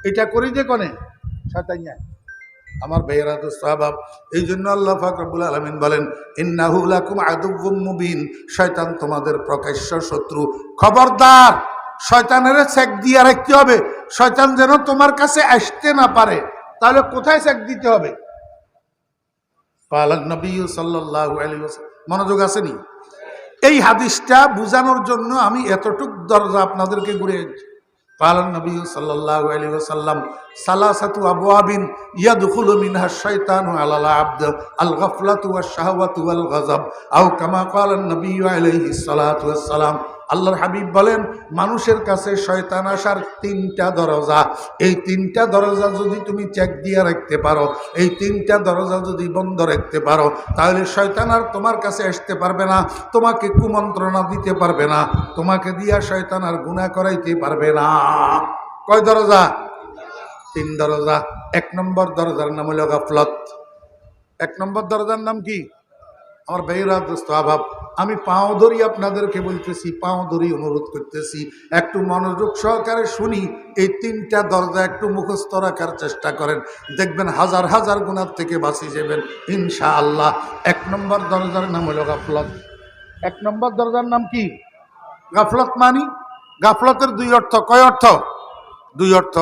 এটা করি যে কোনে শয়তানিয়া। আমার ভাইয়েরা তো সাহাবা, এই জন্য আল্লাহ পাক রব্বুল আলামিন বলেন, ইন্নাহু লাকুম আদুউম মুবিন, শয়তান তোমাদের প্রকাশ্য শত্রু। খবরদার, শয়তানের চেক দিয়ে রাখতে হবে, শয়তান যেন তোমার কাছে আসতে না পারে। তাহলে কোথায় চেক দিতে হবে? ক্বালান নবী সাল্লাল্লাহু আলাইহি ওয়াসাল্লাম। মনোযোগ আসেনি? এই হাদিসটা বুঝানোর জন্য আমি এতটুক দরজা আপনাদেরকে ঘুরে। ক্বালান নবী সাল্লাল্লাহু আলাইহি ওয়াসাল্লাম সালাসাতু আবওয়াবিন ইয়াদখুলু মিনহা শাইতানু আলাল আবদ আল গাফলাতু ওয়াশ শাহওয়াতু ওয়াল গাযাব আও কামা ক্বালান নবী আলাইহিস সালাতু ওয়াস সালাম। আল্লাহর হাবিব বলেন, মানুষের কাছে শয়তান আসার 3টা দরজা। এই 3টা দরজা যদি তুমি চেক দিয়ে রাখতে পারো, এই 3টা দরজা যদি বন্ধ রাখতে পারো, তাহলে শয়তান আর তোমার কাছে আসতে পারবে না, তোমাকে কুমন্ত্রণা দিতে পারবে না, তোমাকে দিয়া শয়তান আর গুনাহ করাইতে পারবে না। কয় দরজা? 3 দরজা। 1 নম্বর দরজার নাম হলো গাফলত। 1 নম্বর দরজার নাম কি? আমার ভাইরা দোস্ত আভাব, আমি পাও ধরি আপনাদেরকে বলতেছি, পাও ধরি অনুরোধ করতেছি, একটু মনোযোগ সহকারে শুনি। এই তিনটা দরজা একটু মুখস্থ রাখার চেষ্টা করেন, দেখবেন হাজার হাজার গুনার থেকে বাঁচি যাবেন ইনশাআল্লাহ। 1 নম্বর দরজার নাম হলো গাফলত। 1 নম্বর দরজার নাম কি? গাফলত। মানি গাফলতের 2 অর্থ। কয় অর্থ? 2 অর্থ।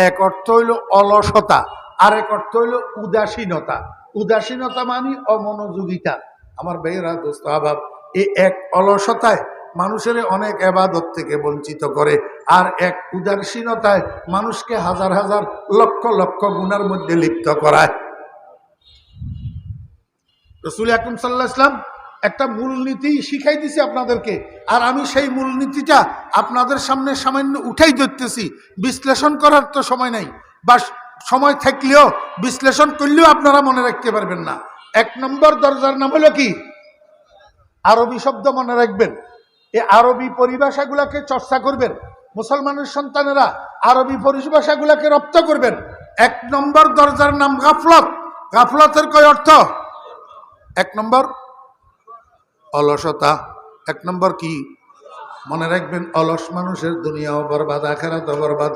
এক অর্থ হইল অলসতা, আরেক অর্থ হইল উদাসীনতা। উদাসীনতা মানি অমনোযোগিতা। আমার ভাইয়েরা, দোস্ত আহবাব, এই এক অলসতায় মানুষের অনেক ইবাদত থেকে বঞ্চিত করে, আর এক উদাসীনতায় মানুষকে হাজার হাজার লক্ষ লক্ষ গুনার মধ্যে লিপ্ত করায়। রাসূল আকরাম সাল্লাল্লাহু আলাইহি ওয়াসাল্লাম একটা মূলনীতি শিখাই দিছে আপনাদেরকে, আর আমি সেই মূলনীতিটা আপনাদের সামনে সামান্য উঠাই ধরতেছি। বিশ্লেষণ করার তো সময় নাই, বা সময় থাকলেও বিশ্লেষণ করলেও আপনারা মনে রাখতে পারবেন না। 1 নম্বর দরজার নাম হলো কি? আরবি শব্দ মনে রাখবেন। এই আরবি পরিভাষাগুলোকে চর্চা করবেন। মুসলমানের সন্তানেরা আরবি পরিভাষাগুলোকে রপ্ত করবেন। 1 নম্বর দরজার নাম গাফলত। গাফলতের কয় অর্থ? 1 নম্বর অলসতা। 1 নম্বর কি? মনে রাখবেন, অলস মানুষের দুনিয়াও বরবাদ, আখিরাতও বরবাদ।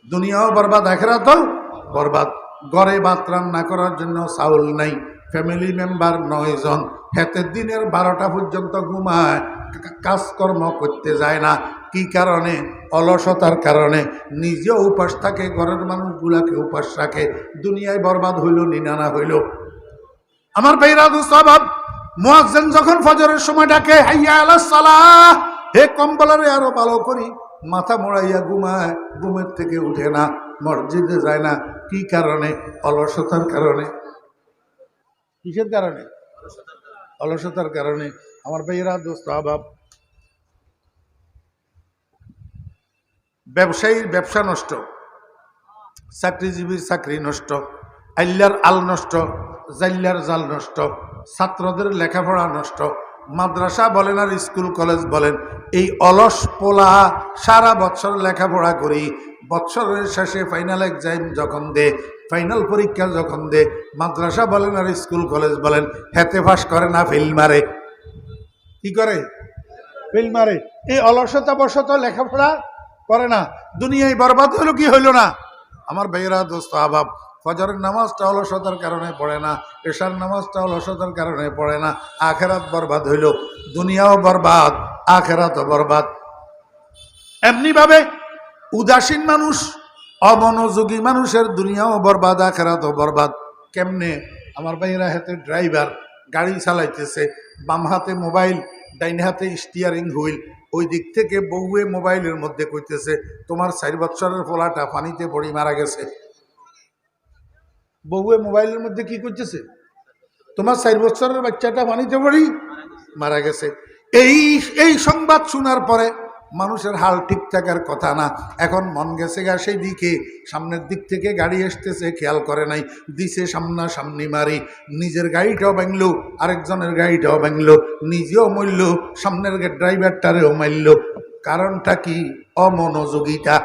দুনিয়াও বরবাদ, আখিরাতও বরবাদ। ঘরে ভাত রান্না করার জন্য চাউল নাই, ফ্যামিলি মেম্বার 9 জন, হেতে দিনের 12টা পর্যন্ত ঘুমায়, কাজকর্ম করতে যায় না। কি কারণে? অলসতার কারণে। নিজেও উপাস থাকে, ঘরের মানুষগুলাকে উপাস রাখে। দুনিয়ায় বরবাদ হইল, নিনানা হইল। আমার ভাইরা, দোস্ত আহবাব, মুয়াজ্জিন যখন ফজরের সময় ডাকে, হাইয়া আলাস সালাহ, হে কম্বলারে আরো ভালো করি, মাথা মোড়াইয়া ঘুমায়, ঘুমের থেকে উঠে না, মসজিদে যায় না। কি কারণে? অলসতার কারণে। কিসের কারণে? অলসতার কারণে। আমার ভাইয়েরা, দোস্ত আহবাব, ব্যবসায়ীর ব্যবসা নষ্ট, চাকরিজীবীর চাকরি নষ্ট, আল্লার আল নষ্ট, জাল্লার জাল নষ্ট, ছাত্রদের লেখাপড়া নষ্ট। মাদ্রাসা বলেন আর স্কুল কলেজ বলেন, এই অলস পোলা সারা বছর লেখাপড়া করি, বছরের শেষে ফাইনাল এক্সাম যখন দে, ফাইনাল পরীক্ষা যখন দে, মাদ্রাসা বলেন আর স্কুল কলেজ বলেন, হেতে পাস করে না, ফেল মারে। কি করে? ফেল মারে। এই অলসতা বশত লেখাপড়া করে না, দুনিয়ায় বরবাদ হইল কি হইল না? আমার ভাইয়েরা, দোস্ত আহবাব, ফজরের নামাজটা অলসতার কারণে পড়ে না, এশার নামাজটা অলসতার কারণে পড়ে না, আখেরাত বরবাদ হইল। দুনিয়াও বরবাদ, আখেরাতও বরবাদ। এমনিভাবে উদাসীন মানুষ, অমনোযোগী মানুষের দুনিয়াও বরবাদ, আখেরাতও বরবাদ। কেমনে? আমার ভাইয়েরা, হাতে ড্রাইভার গাড়ি চালাইতেছে, বাম হাতে মোবাইল, ডাইন হাতে স্টিয়ারিং হুইল, ওই দিক থেকে বউয়ে মোবাইলের মধ্যে কইতেছে, তোমার 4 বছরের পোলাটা পানিতে পড়ি মারা গেছে। বউয়ে মোবাইলের মধ্যে কি করতেছে? তোমার 4 বছরের বাচ্চাটা পানিতে পড়ি মারা গেছে। এই সংবাদ শোনার পরে মানুষের হাল ঠিক থাকার কথা না। এখন মন গেছে গা সেই দিকে, সামনের দিক থেকে গাড়ি আসতেছে, খেয়াল করে নাই, দিছে সামনাসামনি মারি, নিজের গাড়িটাও ভাঙলো, আরেকজনের গাড়িটাও ভাঙলো, নিজেও মরল, সামনের ড্রাইভারটারেও মারল। কারণটা কি? অমনোযোগিতা,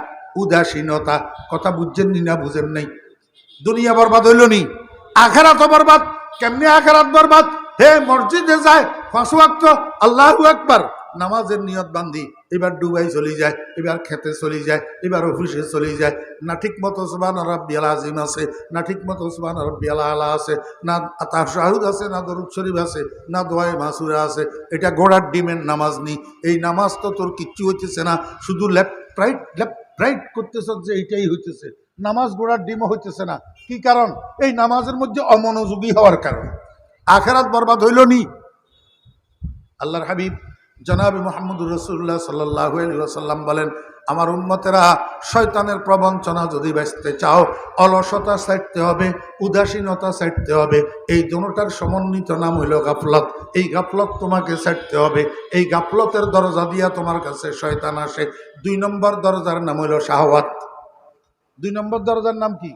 উদাসীনতা। কথা বুঝছেন নি না বুঝেন নাই? দুনিয়া বরবাদ হইল নি, আখেরাত বরবাদ। কেমনে আখেরাত বরবাদ? হে মসজিদে যায় 5 ওয়াক্ত আল্লাহু আকবার নামাজের নিয়ত বান্ধি, এবার ডুবাই চলে যায়, এবার খেতে চলে যায়, এবার অফিসে চলে যায়, না ঠিক মতো সুবহান রাব্বিয়াল আযীম আছে, না ঠিক মতো সুবহান রাব্বিয়াল আলা আছে, না তাশাহুদ আছে, না দরুদ শরীফ আছে, না দোয়ায়ে মাসুরা আছে। এটা ঘোড়ার ডিমের নামাজ নি। এই নামাজ তো তোর কিচ্ছু হইতেছে না, শুধু লেফট রাইট করতেছ, যে এইটাই হইতেছে। নামাজ ঘোড়ার ডিমও হইতেছে না। কি কারণ? এই নামাজের মধ্যে অমনোযোগী হওয়ার কারণে। আখেরাত বরবাদ হইল নি। আল্লাহর হাবিব জনাবে মুহাম্মদুর রাসূলুল্লাহ সাল্লাল্লাহু আলাইহি ওয়াসাল্লাম বলেন, আমার উম্মতেরা, শয়তানের প্রবঞ্চনা যদি বাঁচতে চাও, অলসতা ছাড়তে হবে, উদাসীনতা ছাড়তে হবে। এই দুটোটার সমন্বিত নাম হইল গাফলত। এই গাফলত তোমাকে ছাড়তে হবে। এই গাফলতের দরজা দিয়া তোমার কাছে শয়তান আসে। 2 নম্বর দরজার নাম হইল শাহওয়াত। 2 নম্বর দরজার নাম কি?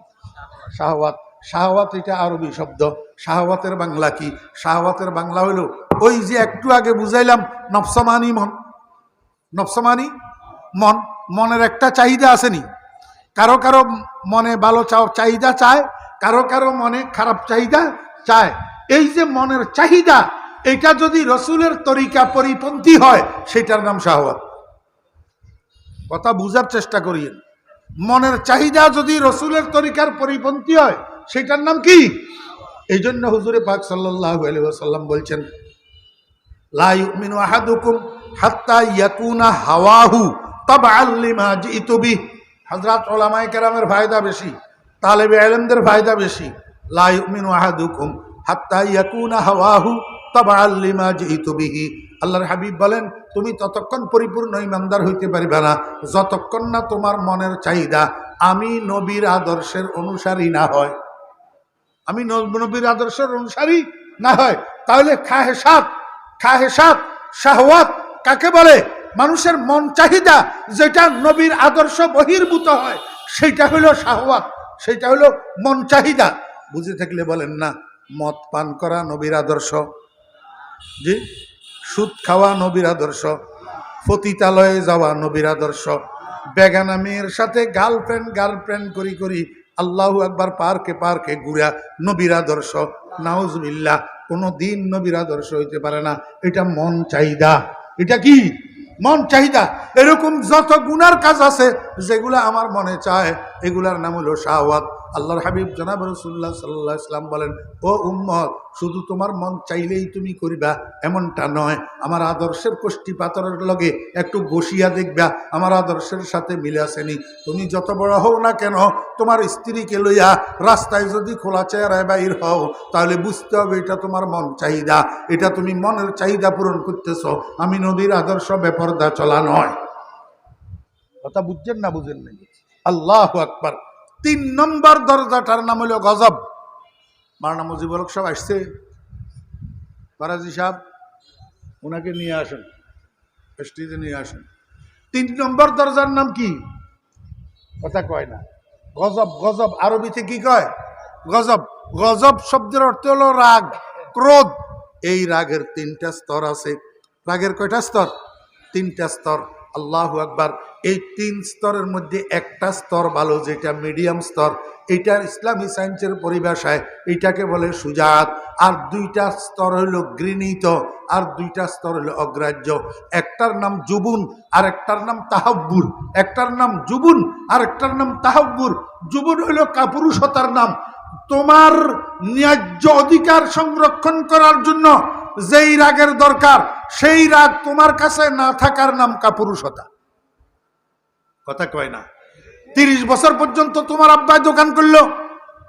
শাহওয়াত। শাহওয়াত এটা আরবি শব্দ। শাহওয়াতের বাংলা কি? শাহওয়াতের বাংলা হইল ওই যে একটু আগে বুঝাইলাম, নফসমানি মন। নফসমানি মন, মনের একটা চাহিদা আসেনি। কারো কারো মনে ভালো চাহিদা চায়, কারো কারো মনে খারাপ চাহিদা চায়। এই যে মনের চাহিদা, এটা যদি রসুলের তরিকা পরিপন্থী হয় সেটার নাম শাহওয়াত। কথা বুঝার চেষ্টা করিয়েন। মনের চাহিদা যদি রসুলের তরিকার পরিপন্থী হয় সেটার নাম কি? এই জন্য হুজুরে পাক সাল্লাল্লাহু আলাইহি ওয়াসাল্লাম বলছেন, লা ইউমিনু আহাদুকুম হাত্তা ইয়াকুনা হাওয়াহু তাবআন লিমা জিতু বিহি। হযরত উলামায়ে কেরামের ফায়দা বেশি, তালেবে ইলমদের ফায়দা বেশি। লা ইউমিনু আহাদুকুম হাত্তা ইয়াকুনা হাওয়াহু তাবআন লিমা জিতু বিহি। আল্লাহর হাবিব বলেন, তুমি ততক্ষণ পরিপূর্ণ ঈমানদার হইতে পারবে না যতক্ষণ না তোমার মনের চাহিদা আমি নবীর আদর্শের অনুসারী না হয়। আমি নবীর আদর্শের অনুসারী না হয়। তাহলে খাহেসাত শাহওয়াত কাকে বলে? মানুষের মন চাহিদা যেটা নবীর আদর্শ বহির্ভূত হয় সেটা হলো শাহওয়াত, সেটা হলো মন চাহিদা। বুঝে থাকলে বলেন না। মদ পান করা নবীর আদর্শ, জি। সুদ খাওয়া নবীর আদর্শ, পতিতালয়ে যাওয়া নবীর আদর্শ, বেগানা মেয়ের সাথে গার্লফ্রেন্ড করি আল্লাহু আকবার পার্কে ঘুরা নবীর আদর্শ। নাউজুবিল্লাহ, কোনো দিন নবীর আদর্শ হইতে পারে না। এটা মন চাহিদা। এটা কি? মন চাহিদা। এরকম যত গুনার কাজ আছে যেগুলা আমার মনে চায় এগুলার নাম হলো শাহওয়াত। আল্লাহর হাবিব জনাব রাসূলুল্লাহ সাল্লাল্লাহু আলাইহি ওয়াসাল্লাম বলেন, ও উম্মত, শুধু তোমার মন চাইলেই তুমি করিবা এমনটা নয়। আমার আদর্শের কোষ্ঠী পাথরের লগে একটু বসিয়া দেখবা আমার আদর্শের সাথে মিলে আসেনি। তুমি যত বড় হও না কেন, তোমার স্ত্রীকে লইয়া রাস্তায় যদি খোলা চেহারায় বাইর হও তাহলে বুঝতে হবে এটা তোমার মন চাহিদা। এটা তুমি মনের চাহিদা পূরণ করতেছ। আমি নবীর আদর্শ বেপরদা চলা নয়। কথা বুঝছেন না বুঝেন নাই? আল্লাহু আকবার। 3 নম্বর দরজাটার নাম হলো গজব। মাওলানা মুজিবুল হক সাহেব আসছে, ফরাজি সাহেব, ওনাকে নিয়ে আসেন, স্টেজে নিয়ে আসেন। 3 নম্বর দরজার নাম কি? কথা কয় না। গজব আরবিতে কি কয়? গজব শব্দের অর্থ হলো রাগ, ক্রোধ। এই রাগের 3টা স্তর আছে। রাগের কয়টা স্তর? 3টা স্তর। আল্লাহু আকবার। এই 3 স্তরের মধ্যে একটা স্তর ভালো, যেটা মিডিয়াম স্তর। এটা ইসলামী সায়েন্সের পরিভাষায় এটাকে বলে সুজাত। আর 2টা স্তর হইল ঘৃণিত, আর 2টা স্তর হইল অগ্রাহ্য। একটার নাম জুবুন আর একটার নাম তাহাব্বুর। একটার নাম জুবুন আর একটার নাম তাহাব্বুর। জুবুন হইল কাপুরুষতার নাম। তোমার ন্যায্য অধিকার সংরক্ষণ করার জন্য যেই রাগের দরকার সেই রাগ তোমার কাছে না থাকার নাম কাপুরুষতা। কথা কয় না। 30 বছর পর্যন্ত তোমার আব্বাই দোকান করলো,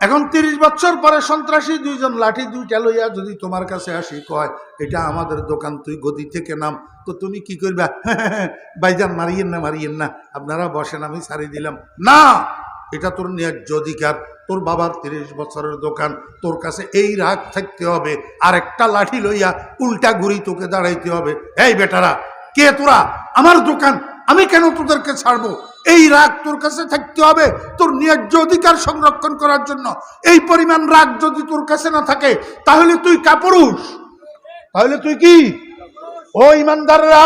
এখন 30 বছর পরে সন্ত্রাসী 2 জন লাঠি 2টা লইয়া যদি তোমার কাছে আসি কয় এটা আমাদের দোকান, তুই গদি থেকে নাম, তো তুমি কি করবা? ভাইজান মারিয়েন না, আপনারা বসেন, আমি ছাড়ি দিলাম না। এটা তোর ন্যায্য অধিকার। তোর বাবার 30 বছরের দোকান, তোর কাছে এই রাগ থাকতে হবে। আর একটা লাঠি লইয়া উল্টা ঘুরি তোকে দাঁড়াইতে হবে। এই বেটারা, কে তোরা? আমার দোকান, আমি কেন তোদেরকে ছাড়বো? এই রাগ তোর কাছে থাকতে হবে তোর ন্যায্য অধিকার সংরক্ষণ করার জন্য। এই পরিমাণ রাগ যদি তোর কাছে না থাকে তাহলে তুই কাপুরুষ। তাহলে তুই কি? ও ইমানদাররা,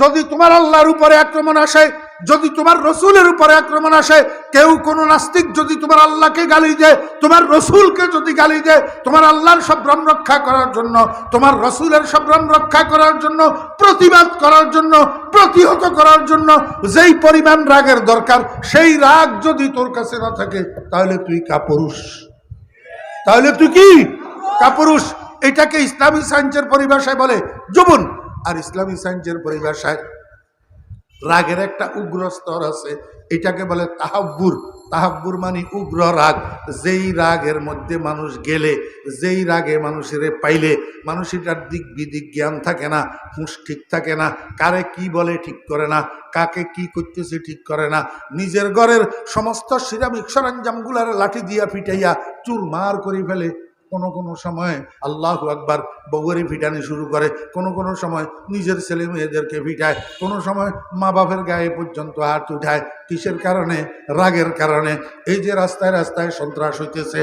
যদি তোমার আল্লাহর উপরে আক্রমণ আসে, যদি তোমার রসুলের উপরে আক্রমণ আসে, কেউ কোনো নাস্তিক যদি তোমার আল্লাহকে গালি দেয়, তোমার রসুলকে যদি গালি দেয়, তোমার আল্লাহর সম্ভ্রম রক্ষা করার জন্য, তোমার রসুলের সম্ভ্রম রক্ষা করার জন্য, প্রতিবাদ করার জন্য, প্রতিহত করার জন্য যেই পরিমাণ রাগের দরকার সেই রাগ যদি তোর কাছে না থাকে তাহলে তুই কাপুরুষ। তাহলে তুই কি? কাপুরুষ। এটাকে ইসলামী সায়েন্সের পরিভাষায় বলে জুবুন। আর ইসলামী সায়েন্সের পরিভাষায় রাগের একটা উগ্র স্তর আছে, এটাকে বলে তাহাব্বুর। তাহাব্বুর মানে উগ্র রাগ। যেই রাগের মধ্যে মানুষ গেলে, যেই রাগে মানুষের পাইলে মানুষটার দিক বিদিক জ্ঞান থাকে না, হুঁশ ঠিক থাকে না, কারে কি বলে ঠিক করে না, কাকে কি করতেছে ঠিক করে না, নিজের ঘরের সমস্ত সিরামিক সরঞ্জামগুলার লাঠি দিয়া পিটাইয়া চুরমার করে ফেলে। কোনো সময় আল্লাহু আকবার বউয়ের পিটানি শুরু করে, কোনো সময় নিজের ছেলে মেয়েদেরকে পিটায়, কোনো সময় মা বাপের গায়ে পর্যন্ত হাত উঠায়। কিসের কারণে? রাগের কারণে। এই যে রাস্তায় রাস্তায় সন্ত্রাস হইতেছে,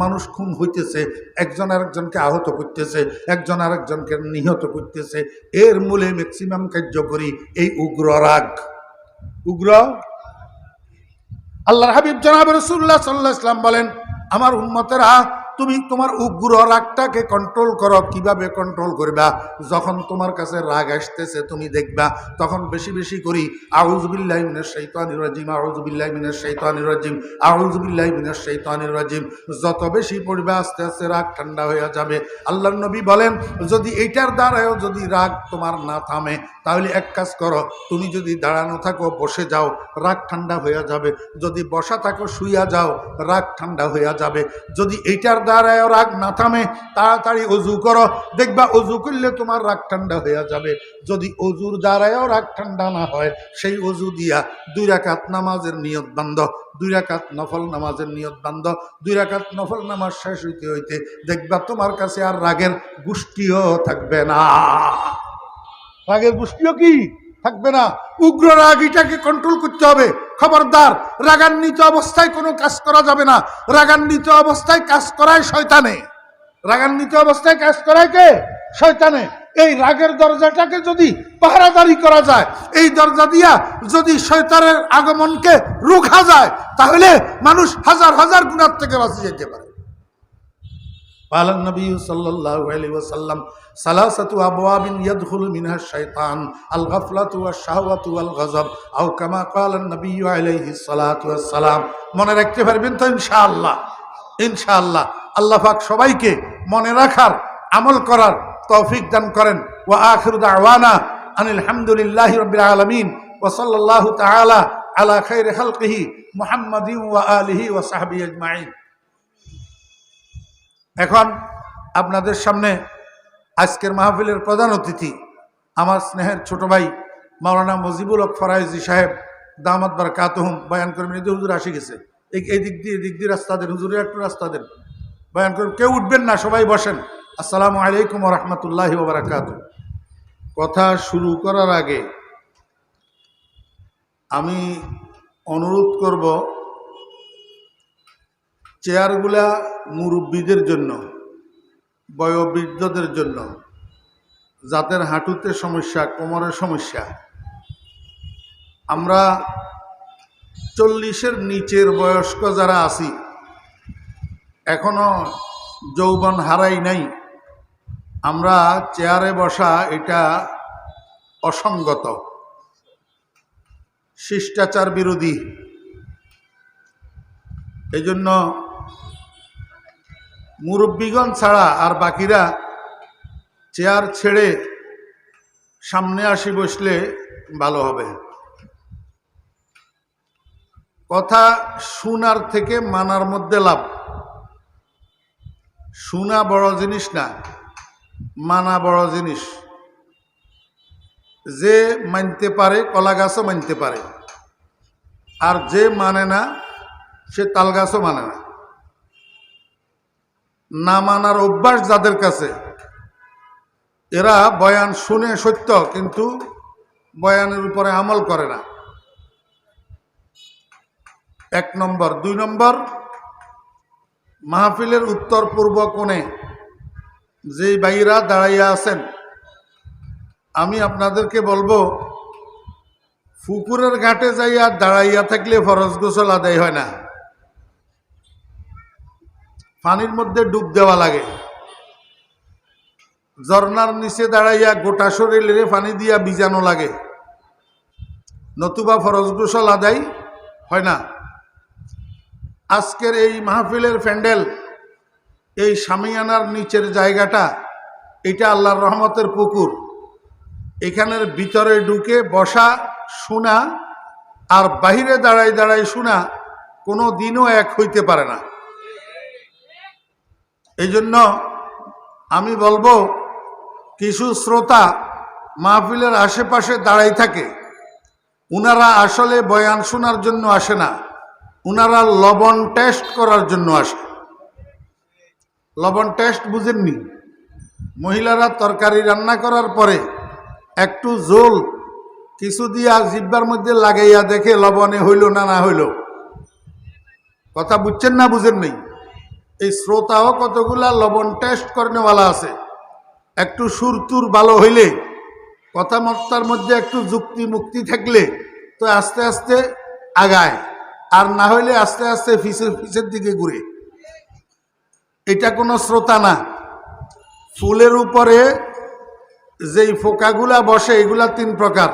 মানুষ খুন হইতেছে, একজন আরেকজনকে আহত করতেছে, একজন আরেকজনকে নিহত করতেছে, এর মূলে ম্যাক্সিমাম কার্যকরী এই উগ্র রাগ। উগ্র। আল্লাহর হাবিব জনাব রাসূলুল্লাহ সাল্লাল্লাহু আলাইহি ওয়াসাল্লাম বলেন, আমার উম্মতেরা তুমি তোমার উগ্র রাগটাকে কন্ট্রোল করো। কিভাবে কন্ট্রোল করবা? যখন তোমার কাছে রাগ আসতেছে তুমি দেখবা তখন বেশি বেশি করি আউযু বিল্লাহি মিনাশ শাইতানির রাজিম, আউযু বিল্লাহি মিনাশ শাইতানির রাজিম, আউযু বিল্লাহি মিনাশ শাইতানির রাজিম। যত বেশি পড়বে আস্তে আস্তে রাগ ঠান্ডা হয়ে যাবে। আল্লাহর নবী বলেন যদি এইটার দ্বারাও যদি রাগ তোমার না থামে তাহলে এক কাজ করো, তুমি যদি দাঁড়ানো থাকো বসে যাও, রাগ ঠান্ডা হয়ে যাবে। যদি বসা থাকো শুইয়া যাও, রাগ ঠান্ডা হয়ে যাবে। যদি এইটার দ্বারাও রাগ না থামে তাড়াতাড়ি অজু করো, দেখবা অজু করলে তোমার রাগ ঠান্ডা হয়ে যাবে। যদি অজুর দ্বারাও রাগ ঠান্ডা না হয় সেই অজু দিয়া 2 রাকাত নামাজের নিয়ত বান্ধ, 2 রাকাত নফল নামাজের নিয়ত বান্ধ। 2 রাকাত নফল নামাজ শেষ হইতে হইতে দেখবা তোমার কাছে আর রাগের গোষ্ঠীও থাকবে না। রাগের গোষ্ঠীও কি থাকবে না। উগ্র রাগ এটাকে কন্ট্রোল করতে হবে। খবরদার রাগান্বিত অবস্থায় কোনো কাজ করা যাবে না। রাগান্বিত অবস্থায় কাজ করায় শয়তানে, রাগান্বিত অবস্থায় কাজ করায় কে? শয়তানে। এই রাগের দরজাটাকে যদি পাহারাদারি করা যায়, এই দরজা দিয়া যদি শয়তানের আগমনকে রোখা যায় তাহলে মানুষ হাজার হাজার গুনাহ থেকে বাঁচে যেতে পারে। قال النبي صلى الله عليه وسلم ثلاثة أبواب يدخل منها الشيطان الغفلة والشهوة والغضب أو كما قال النبي عليه الصلاة والسلام। মনে রাখতে পারবেন তো ইনশাআল্লাহ? ইনশাআল্লাহ আল্লাহ পাক সবাইকে মনে রাখার আমল করার তৌফিক দান করেন। ওয়া আখিরু দাওয়ানা আনিল হামদুলিল্লাহি রাব্বিল আলামিন ওয়া সাল্লাল্লাহু তাআলা আলা খাইরি খালকিহি মুহাম্মাদিন ওয়া আলিহি ওয়া সাহবিহি আজমাইন। এখন আপনাদের সামনে আজকের মাহফিলের প্রধান অতিথি আমার স্নেহের ছোট ভাই মাওলানা মজিবুল হক ফরাইজি সাহেব দামাত বারাকাতুহুম বয়ান করবেন। এই যে হুজুর আসে গেছে, এই দিক দিয়ে রাস্তা দেন, হুজুরের একটু রাস্তা দেন, বয়ান করবেন। কেউ উঠবেন না, সবাই বসেন। আসসালামু আলাইকুম ওয়া রাহমাতুল্লাহি ওয়া বারাকাতুহু। কথা শুরু করার আগে আমি অনুরোধ করব চেয়ারগুলা মুরব্বীদের জন্য, বয়োবৃদ্ধদের জন্য, যাদের হাঁটুতে সমস্যা, কোমরের সমস্যা। আমরা 40-এর নিচের বয়স্ক যারা আছি, এখনো যৌবন হারাই নাই, আমরা চেয়ারে বসা এটা অসঙ্গত, শিষ্টাচার বিরোধী। এই জন্য মুরব্বীগণ ছাড়া আর বাকিরা চেয়ার ছেড়ে সামনে আসি বসলে ভালো হবে। কথা শোনার থেকে মানার মধ্যে লাভ। শোনা বড় জিনিস না, মানা বড় জিনিস। যে মানতে পারে কলা গাছও মানতে পারে, আর যে মানে না সে তাল গাছও মানে না। না মানার অভ্যাস যাদের কাছে, এরা বয়ান শুনে সত্য কিন্তু বয়ানের উপরে আমল করে না। 1 নম্বর। 2 নম্বর, মাহফিলের উত্তর পূর্ব কোণে যেই ভাইরা দাঁড়াইয়া আছেন, আমি আপনাদেরকে বলবো পুকুরের ঘাটে যাইয়া দাঁড়াইয়া থাকলে ফরজ গোসল আদায় হয় না, পানির মধ্যে ডুব দেওয়া লাগে। ঝর্ণার নিচে দাঁড়াইয়া গোটা শরীরে পানি দিয়া ভিজানো লাগে, নতুবা ফরজ গোসল আদায় হয় না। আজকের এই মাহফিলের প্যান্ডেল, এই শামিয়ানার নিচের জায়গাটা, এটা আল্লাহর রহমতের পুকুর। এখানের ভিতরে ঢুকে বসা শোনা আর বাহিরে দাঁড়াই দাঁড়াই শোনা কোনো দিনও এক হইতে পারে না। এই জন্য আমি বলবো কিছু শ্রোতা মাহফিলের আশেপাশে দাঁড়াই থাকে, উনারা আসলে বয়ান শোনার জন্য আসে না, উনারা লবণ টেস্ট করার জন্য আসে। লবণ টেস্ট বুঝেননি? মহিলারা তরকারি রান্না করার পরে একটু জোল কিছু দিয়া জিব্বার মধ্যে লাগাইয়া দেখে লবণে হইল না না হইল। কথা বুঝছেন না বুঝেন নেই? এই শ্রোতাও কতগুলা লবণ টেস্ট করেনেওয়ালা আছে। একটু সুরতুর ভালো হইলে, কথাবার্তার মধ্যে একটু যুক্তি মুক্তি থাকলে তো আস্তে আস্তে আগায়, আর না হইলে আস্তে আস্তে ফিসের দিকে ঘুরে। এটা কোনো শ্রোতা না। ফুলের উপরে যেই পোকাগুলা বসে এগুলা 3 প্রকার।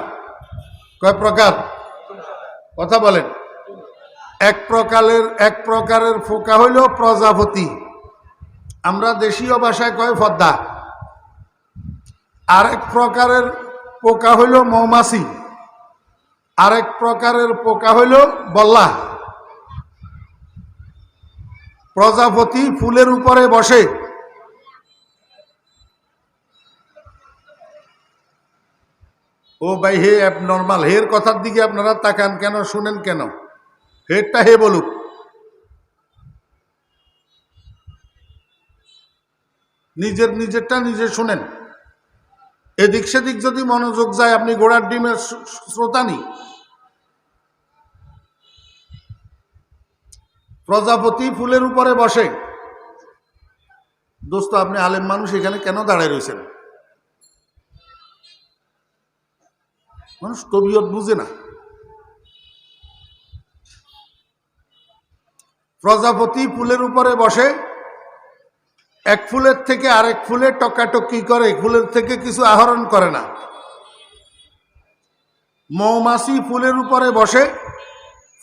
কয় প্রকার? কথা বলেন। এক প্রকারের পোকা হইল প্রজাপতি, আমরা দেশীয় ভাষায় কয় পদ্মা। আরেক প্রকারের পোকা হইল মৌমাছি, আরেক প্রকারের পোকা হইল বল্লা। প্রজাপতি ফুলের উপরে বসে। ও ভাই, হে অ্যাবনর্মাল, হের কথার দিকে আপনারা তাকান কেন, শুনেন কেন? হেরটা হে বলুক। নিজেরটা নিজে শুনেন। এদিক সেদিক যদি মনোযোগ যায় আপনি ঘোড়ার ডিমের শ্রোতা নি। প্রজাপতি ফুলের উপরে বসে। দোস্ত, আপনি আলেম মানুষ, এখানে কেন দাঁড়ায় রয়েছেন? মানুষ তবিয়ত বুঝে না। প্রজাপতি ফুলের উপরে বসে, এক ফুলের থেকে আরেক ফুলে টকাটকি করে, ফুলের থেকে কিছু আহরণ করে না। মৌমাছি ফুলের উপরে বসে,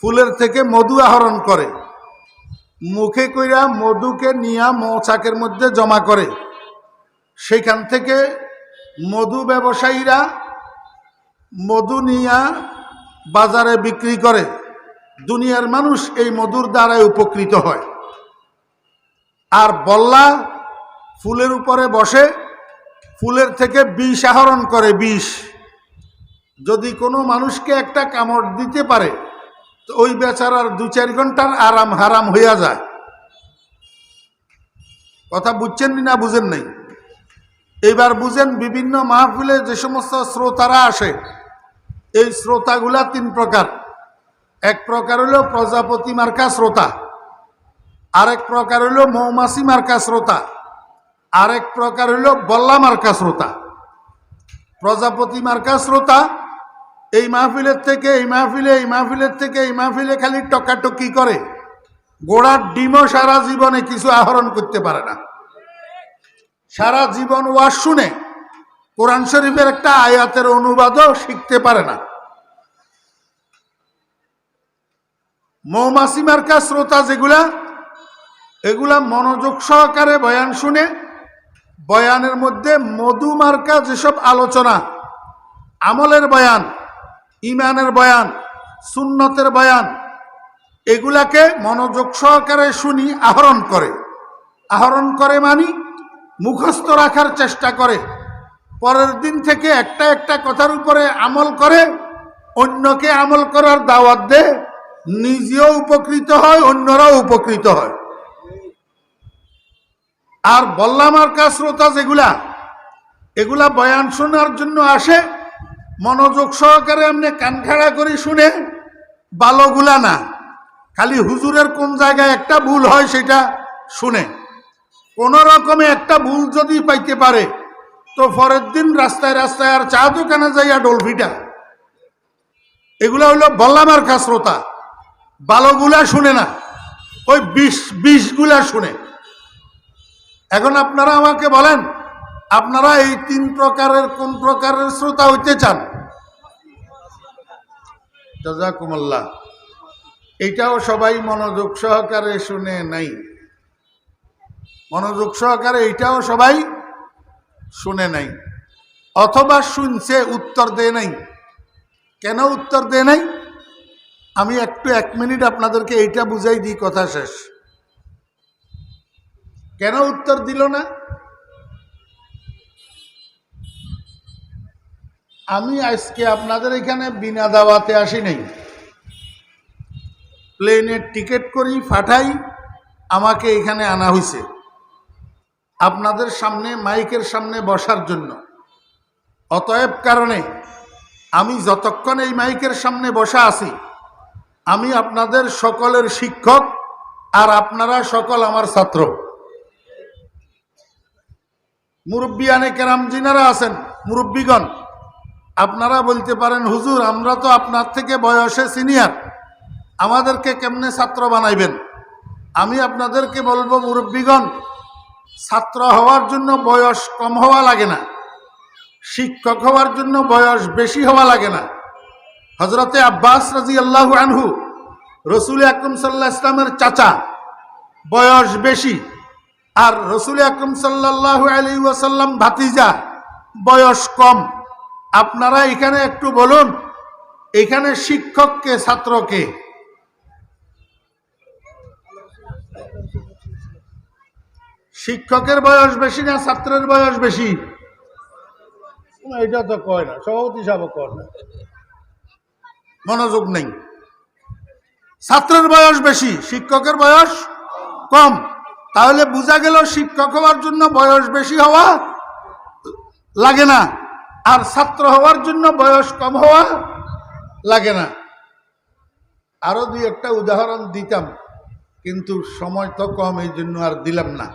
ফুলের থেকে মধু আহরণ করে, মুখে কইরা মধুকে নিয়া মৌচাকের মধ্যে জমা করে, সেখান থেকে মধু ব্যবসায়ীরা মধু নিয়া বাজারে বিক্রি করে। দুনিয়ার মানুষ এই মধুর দ্বারাই উপকৃত হয়। আর বল্লা ফুলের উপরে বসে, ফুলের থেকে বিষ আহরণ করে। বিষ যদি কোনো মানুষকে একটা কামড় দিতে পারে তো ওই বেচারার 2-4 ঘন্টার আরাম হারাম হইয়া যায়। কথা বুঝছেন না বুঝেন নাই? এবার বুঝেন, বিভিন্ন মাহফিলে যে সমস্ত শ্রোতারা আসে, এই শ্রোতাগুলা 3 প্রকার। এক প্রকার হলো প্রজাপতি মার্কা শ্রোতা, আরেক প্রকার হলো মৌমাছি মার্কা শ্রোতা, আরেক প্রকার হলো বল্লা মার্কা শ্রোতা। প্রজাপতি মার্কা শ্রোতা এই মাহফিলের থেকে এই মাহফিলে, এই মাহফিলের থেকে এই মাহফিলে খালি টকাটকি করে। গোড়ার ডিমও সারা জীবনে কিছু আহরণ করতে পারে না। সারা জীবন ওয়াজ শুনে কোরআন শরীফের একটা আয়াতের অনুবাদও শিখতে পারে না। মৌমাছি মার্কা শ্রোতা যেগুলা, এগুলা মনোযোগ সহকারে বয়ান শুনে, বয়ানের মধ্যে মধু মার্কা যেসব আলোচনা, আমলের বয়ান, ইমানের বয়ান, সুন্নতের বয়ান, এগুলাকে মনোযোগ সহকারে শুনি আহরণ করে। আহরণ করে মানি মুখস্থ রাখার চেষ্টা করে, পরের দিন থেকে একটা একটা কথার উপরে আমল করে, অন্যকে আমল করার দাওয়াত দেয়, নিজেও উপকৃত হয়, অন্যরাও উপকৃত হয়। আর বল্লা মার্কা শ্রোতা যেগুলা, এগুলা বয়ান শোনার জন্য আসে, মনোযোগ সহকারে এমনি কান খাড়া করে শুনে, ভালোগুলা না, খালি হুজুরের কোন জায়গায় একটা ভুল হয় সেটা শুনে। কোন রকমে একটা ভুল যদি পাইতে পারে তো পরের দিন রাস্তায় রাস্তায় আর চা দোকানে যাইয়া ডলফিটা। এগুলা হইল বল্লা মার্কা শ্রোতা। ভালোগুলা শুনে না, ওই বিষগুলা শুনে। এখন আপনারা আমাকে বলেন, আপনারা এই 3 প্রকারের কোন প্রকারের শ্রোতা হইতে চান? জাযাকুমুল্লাহ। এইটাও সবাই মনোযোগ সহকারে শুনে নাই। মনোযোগ সহকারে এইটাও সবাই শুনে নাই, অথবা শুনছে উত্তর দেয় নাই। কেন উত্তর দেয় নাই? আমি একটু 1 মিনিট আপনাদেরকে এইটা বুঝাই দিই, কথা শেষ। কেন উত্তর দিল না? আমি আজকে আপনাদের এখানে বিনা দাওয়াতে আসি নাই। প্লেনের টিকিট করি পাঠাই, আমাকে এখানে আনা হয়েছে আপনাদের সামনে মাইকের সামনে বসার জন্য। অতএব কারণে আমি যতক্ষণ এই মাইকের সামনে বসা আছি, আমি আপনাদের সকলের শিক্ষক, আর আপনারা সকল আমার ছাত্র। মুরব্বিয়ানে কেরাম যিনারা আছেন, মুরব্বিগণ, আপনারা বলতে পারেন, হুজুর আমরা তো আপনার থেকে বয়সে সিনিয়র, আমাদেরকে কেমনে ছাত্র বানাইবেন? আমি আপনাদেরকে বলবো, মুরব্বিগণ, ছাত্র হওয়ার জন্য বয়স কম হওয়া লাগে না, শিক্ষক হওয়ার জন্য বয়স বেশি হওয়া লাগে না। হযরতে আব্বাস রাদিয়াল্লাহু আনহু রাসূল আকরাম সাল্লাল্লাহু আলাইহি ওয়াসাল্লামের চাচা, বয়স বেশি, আর রাসূল আকরাম সাল্লাল্লাহু আলাইহি ওয়াসাল্লাম ভাতিজা, বয়স কম। আপনারা এখানে একটু বলুন, এখানে শিক্ষককে ছাত্রকে? শিক্ষকের বয়স বেশি না ছাত্রের বয়স বেশি? এটা তো কয় না, সভাপতি সাহেব কয় না, মনোযোগ নেই। ছাত্রের বয়স বেশি, শিক্ষকের বয়স কম। তাহলে বোঝা গেল শিক্ষক হওয়ার জন্য বয়স বেশি হওয়া লাগে না, আর ছাত্র হওয়ার জন্য বয়স কম হওয়া লাগে না। আরো দুই একটা উদাহরণ দিতাম, কিন্তু সময় তো কম, এই জন্য আর দিলাম না।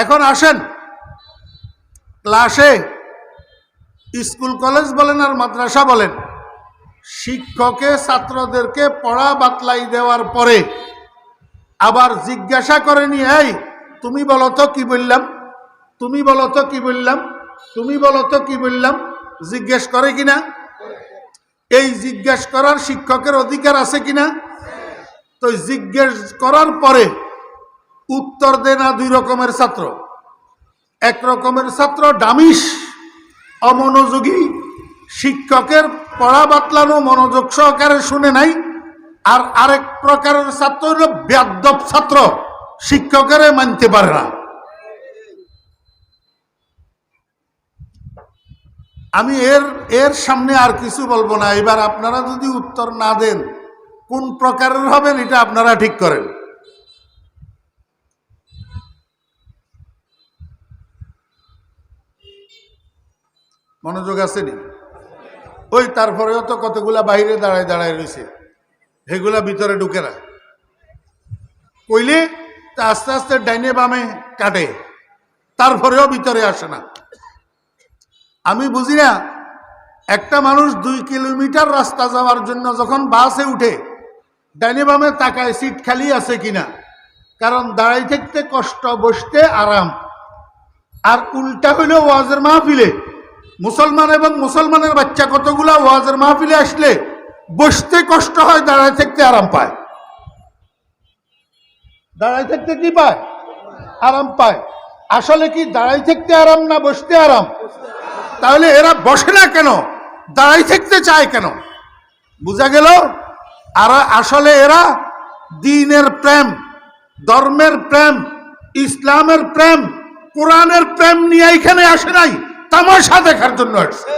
এখন আসেন, ক্লাসে, স্কুল কলেজ বলেন আর মাদ্রাসা বলেন, শিক্ষকে ছাত্রদেরকে পড়া বাতলাই দেওয়ার পরে আবার জিজ্ঞাসা করেনি, এই তুমি বলো তো কি বললাম, তুমি বলো তো কি বললাম, তুমি বলো তো কি বললাম, জিজ্ঞেস করে কিনা? এই জিজ্ঞেস করার শিক্ষকের অধিকার আছে কিনা? তো জিজ্ঞেস করার পরে উত্তর দেয় না দুই রকমের ছাত্র। এক রকমের ছাত্র ডামিস, অমনোযোগী, শিক্ষকের পড়া বাতলানো মনোযোগ সহকারে শুনে নাই। আর আরেক প্রকারের ছাত্র হল বেয়াদ্দব ছাত্র, শিক্ষকের মানতে পারে না। আমি এর সামনে আর কিছু বলবো না। এবার আপনারা যদি উত্তর না দেন কোন প্রকারের হবেন এটা আপনারা ঠিক করেন। মনোযোগ আসেনি? ওই তারপরেও তো কতগুলা বাইরে দাঁড়ায় দাঁড়ায় রয়েছে, সেগুলা ভিতরে ঢুকে না। কইলে তা আস্তে আস্তে ডাইনে বামে কাটে, তারপরেও ভিতরে আসে না। আমি বুঝি না, একটা মানুষ 2 কিলোমিটার রাস্তা যাওয়ার জন্য যখন বাসে উঠে ডাইনে বামে তাকায় সিট খালি আছে কিনা, কারণ দাঁড়াই থাকতে কষ্ট, বসতে আরাম। আর উল্টা হইল ওয়াজের মাহফিলে, মুসলমান এবং মুসলমানের বাচ্চা কতগুলা ওয়াজের মাহফিলে আসলে বসতে কষ্ট হয়, দাঁড়াই থাকতে আরাম পায়। দাঁড়াই থাকতে কি পায়? আরাম পায়। আসলে কি দাঁড়াই থাকতে আরাম না বসতে আরাম? তাহলে এরা বসে না কেন, দাঁড়াই থাকতে চায় কেন? বুঝা গেল? আর আসলে এরা দ্বীনের প্রেম, ধর্মের প্রেম, ইসলামের প্রেম, কোরআনের প্রেম নিয়ে এখানে আসে নাই, তামাশা দেখার জন্য আসছে।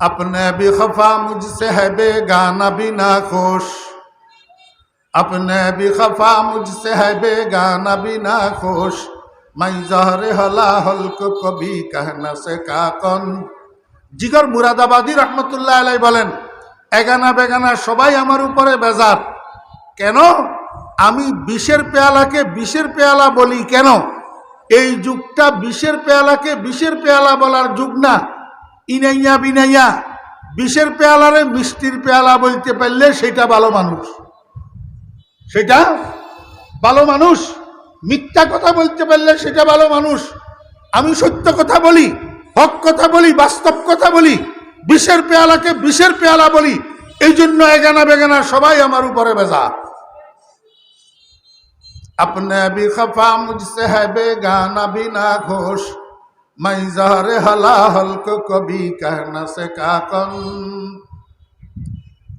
अपने भी खफा मुझसे है बेगाना भी ना खुश, अपने भी खफा मुझसे है बेगाना भी ना खुश, मैं ज़हरे हला हल्क कभी कहना से का कौन। जिगर मुरादाबादी रहमतुल्लाह अलैहि বলেন, এগানা বেগানা সবাই আমার উপরে বেজার কেন? আমি বিষের পেয়ালাকে বিষের পেয়ালা বলি কেন? এই যুগটা বিষের পেয়ালাকে বিষের পেয়ালা বলার যুগ না। ইনাইয়া বিনাইয়া বিষের পেয়ালারে মিষ্টির পেয়ালা বলতে পারলে সেটা ভালো মানুষ, সেটা ভালো মানুষ। মিথ্যা কথা বলতে পারলে সেটা ভালো মানুষ। আমি সত্য কথা বলি, হক কথা বলি, বাস্তব কথা বলি, বিষের পেয়ালাকে বিষের পেয়ালা বলি, এই জন্য এগানা বেগানা সবাই আমার উপরে বেজা। अपने भी खफा मुझसे है बेगाना भी ना खुश, मैं ज़हरे हला हल्क कभी कहना से का कौन।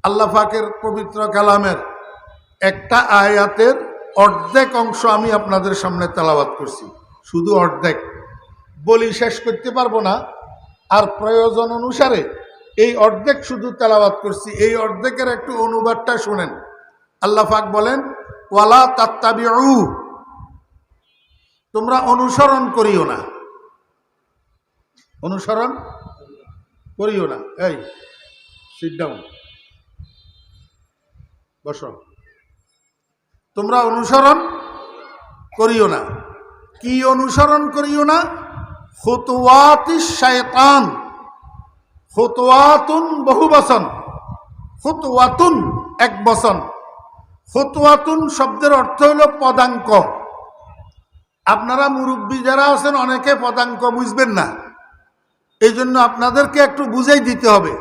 আল্লাহ পাকের পবিত্র কালামের একটা আয়াতের অর্ধেক অংশ আমি আপনাদের সামনে তেলাওয়াত করছি, শুধু অর্ধেক, বলি শেষ করতে পারবো না। আর প্রয়োজন অনুসারে এই অর্ধেক শুধু তেলাওয়াত করছি। এই অর্ধেকের একটু অনুবাদটা শুনেন। আল্লাহ পাক বলেন, ওয়ালা তাত্তাবিউ, তোমরা অনুসরণ করিও না, অনুসরণ করিও না। এই সিট ডাউন, বসো। তোমরা অনুসরণ করিও না। কি অনুসরণ করিও না? খুতুওয়াতিশ শায়তান, খুতুওয়াতুন বহুবচন, খুতওয়াতুন এক বচন। খুতওয়াতুন শব্দের অর্থ হলো পদাঙ্ক। আপনারা মুরব্বী যারা আছেন অনেকে পদাঙ্ক বুঝবেন না, এই জন্য আপনাদেরকে একটু বুঝাই দিতে হবে।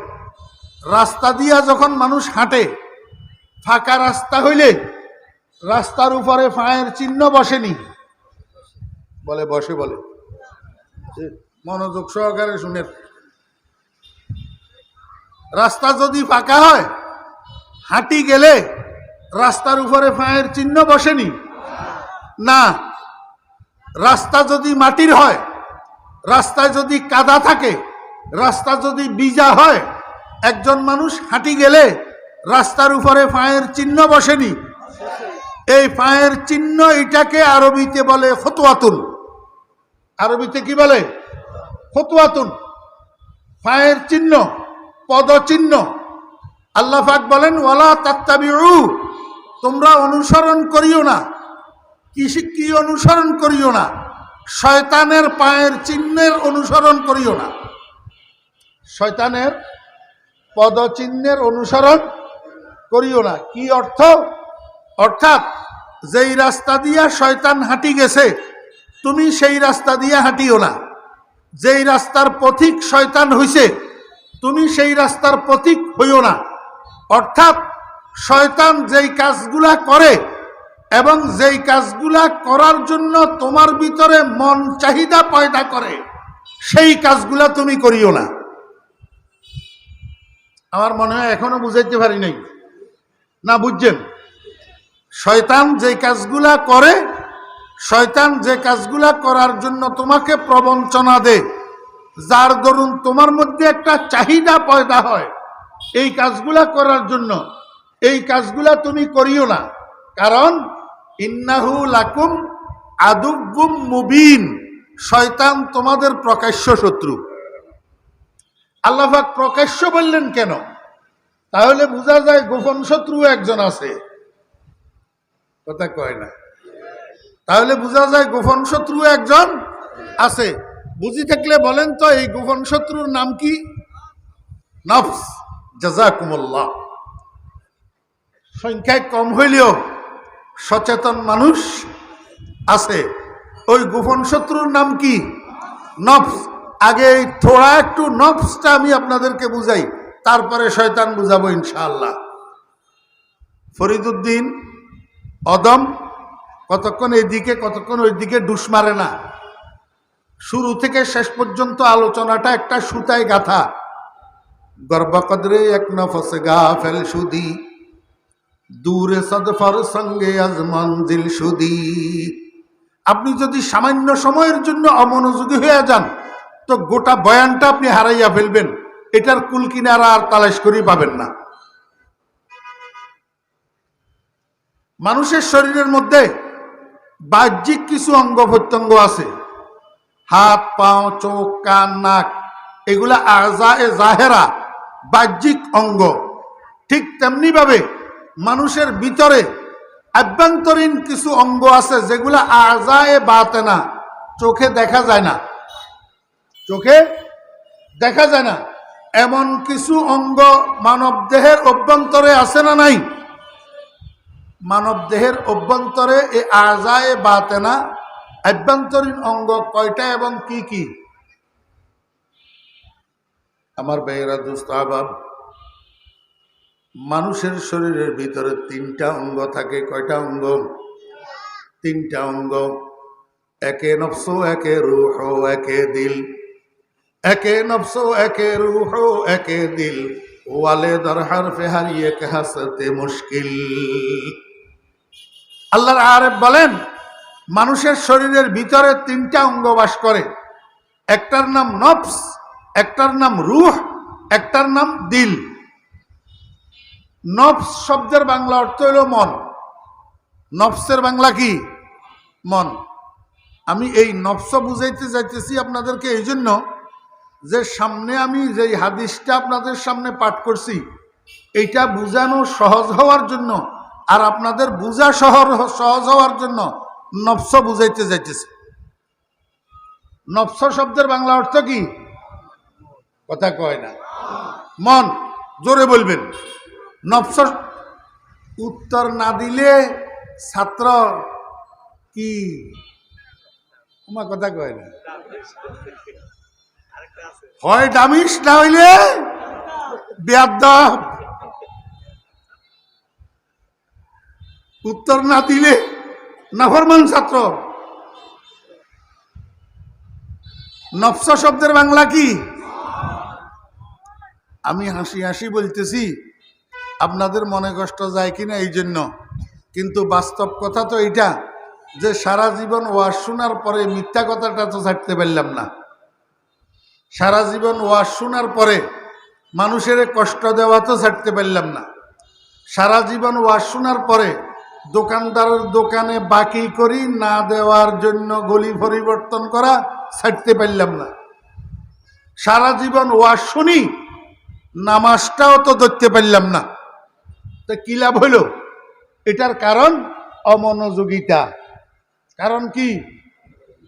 রাস্তা দিয়া যখন মানুষ হাঁটে, ফাঁকা রাস্তা হইলে রাস্তার উপরে পায়ের চিহ্ন বসেনি? বলে বসে, বলে মনোযোগ সহকারে শুনে। রাস্তা যদি ফাঁকা হয়, হাঁটি গেলে রাস্তার উপরে পায়ের চিহ্ন বসেনি? না। রাস্তা যদি মাটির হয়, রাস্তায় যদি কাদা থাকে, রাস্তা যদি ভিজা হয়, একজন মানুষ হাঁটি গেলে রাস্তার উপরে পায়ের চিহ্ন বসেনি? এই পায়ের চিহ্ন এটাকে আরবিতে বলে খুতওয়াতুন। আরবিতে কি বলে? খুতওয়াতুন, পায়ের চিহ্ন, পদচিহ্ন। আল্লাহ পাক বলেন ওয়ালা তাত্তাবিউ, তোমরা অনুসরণ করিও না। কি অনুসরণ করিও না? শয়তানের পায়ের চিহ্নের অনুসরণ করিও না। শয়তানের পদচিহ্নের অনুসরণ করিও না। কি অর্থ? অর্থাৎ যেই রাস্তা দিয়া শয়তান হাঁটি গেছে, তুমি সেই রাস্তা দিয়ে হাঁটিও না। যেই রাস্তার পথিক শয়তান হইছে, তুমি সেই রাস্তার পথিক হইও না। অর্থাৎ শয়তান যেই কাজগুলা করে এবং যেই কাজগুলা করার জন্য তোমার ভিতরে মন চাহিদা পয়দা করে, সেই কাজগুলা তুমি করিও না। আমার মনে হয় এখনো বুঝাইতে পারি নাই, না বুঝছেন? শয়তান যে কাজগুলা করে, শয়তান যে কাজগুলা করার জন্য তোমাকে প্রবঞ্চনা দেয়, যার দরুন তোমার মধ্যে একটা চাহিদা পয়দা হয় এই কাজগুলা করার জন্য, এই কাজগুলা তুমি করিও না। কারণ ইন্নাহু লাকুম আদুব্বুম মুবিন, শয়তান তোমাদের প্রকাশ্য শত্রু। আল্লাহ পাক প্রকাশ্য বললেন কেন? তাহলে বোঝা যায় গোপন শত্রু একজন আছে। কথা কয় না? তাহলে বোঝা যায় গোপন শত্রু একজন আছে। বুঝি থাকলে বলেন তো এই গোপন শত্রুর নাম কি? নফস। জাযাকুমুল্লাহ। সংখ্যায় কম হইলেও সচেতন মানুষ আছে। ওই গোপন শত্রুর নাম কি? নফস। আগে এই থোড়া একটু নফসটা আমি আপনাদেরকে বুঝাই, তারপরে শয়তান বুঝাবো ইনশাআল্লাহ। ফরিদুদ্দিন অদম কতক্ষণ এইদিকে কতক্ষণ ওইদিকে ডুস মারে না। শুরু থেকে শেষ পর্যন্ত আলোচনাটা একটা সুতায় গাথা। গর্বকদরে এক নফস গাফেল সুদি, দূরে সদফর সঙ্গে আজ মঞ্জিল সুদি। আপনি যদি সামান্য সময়ের জন্য অমনোযোগী হয়ে যান, তো গোটা বয়ানটা আপনি হারাইয়া ফেলবেন। এটার কুল কিনারা আর তালাশ করেই পাবেন না। মানুষের শরীরের মধ্যে বাহ্যিক কিছু অঙ্গ প্রত্যঙ্গ আছে, হাত, পাও, চোখ, কান, নাক, এগুলা আযা-এ জাহেরা, বাহ্যিক অঙ্গ। ঠিক তেমনি ভাবে মানুষের ভিতরে আভ্যন্তরীণ কিছু অঙ্গ আছে যেগুলা আযা-এ বাতেনা, চোখে দেখা যায় না। চোখে দেখা যায় না এমন কিছু অঙ্গ মানব দেহের অভ্যন্তরে আছে না নাই? মানব দেহের অভ্যন্তরে এই আযা-এ বাতেনা, আভ্যন্তরীণ অঙ্গ কয়টা এবং কি কি? আমার ভাইয়েরা, দোস্ত আহবাব, মানুষের শরীরের ভিতরে 3টা অঙ্গ থাকে। কয়টা অঙ্গ? 3টা অঙ্গ। একে নফস, একে রূহ, একে দিল। একে নফস, একে রূহ, একে দিল। ওয়ালে দর হরফে হারিয়ে কে হাসতে মুশকিল। আল্লাহর আরেফ বলেন মানুষের শরীরের ভিতরে 3টা অঙ্গ বাস করে। একটার নাম নফস, একটার নাম রূহ, একটার নাম দিল। নফস শব্দের বাংলা অর্থ হল মন। নফসের বাংলা কি? মন। আমি এই নফস বুঝাইতে যাইতেছি আপনাদেরকে এই জন্য যে সামনে আমি যেই হাদিসটা আপনাদের সামনে পাঠ করছি, এইটা বুঝানো সহজ হওয়ার জন্য আর আপনাদের বুঝা সহজ হওয়ার জন্য নফস বুঝাইতে যাইতেছি। নফস শব্দের বাংলা অর্থ কি? কথা কয় না। মন। জোরে বলবেন। নফস উত্তর না দিলে ছাত্র কি আমার কথা কয় না, হয় ডামিস না হইলে বেয়াদব। উত্তর না দিলে নাফরমান ছাত্র। নফস শব্দের বাংলা কি? আমি হাসি হাসি বলতেছি, আপনাদের মনে কষ্ট যায় কিনা এই জন্য, কিন্তু বাস্তব কথা তো এইটা যে সারা জীবন ওয়াজ শোনার পরে মিথ্যা কথাটা তো ছাড়তে পারলাম না। সারা জীবন ওয়াজ শোনার পরে মানুষের কষ্ট দেওয়া তো ছাড়তে পারলাম না। সারা জীবন ওয়াজ শোনার পরে দোকানদারের দোকানে বাকি করি না দেওয়ার জন্য গলি পরিবর্তন করা ছাড়তে পারলাম না। সারা জীবন ওয়াজ শুনি, নামাজটাও তো ধরতে পারলাম না। তো কি লাভ হইল? এটার কারণ অমনোযোগিতা। কারণ কি?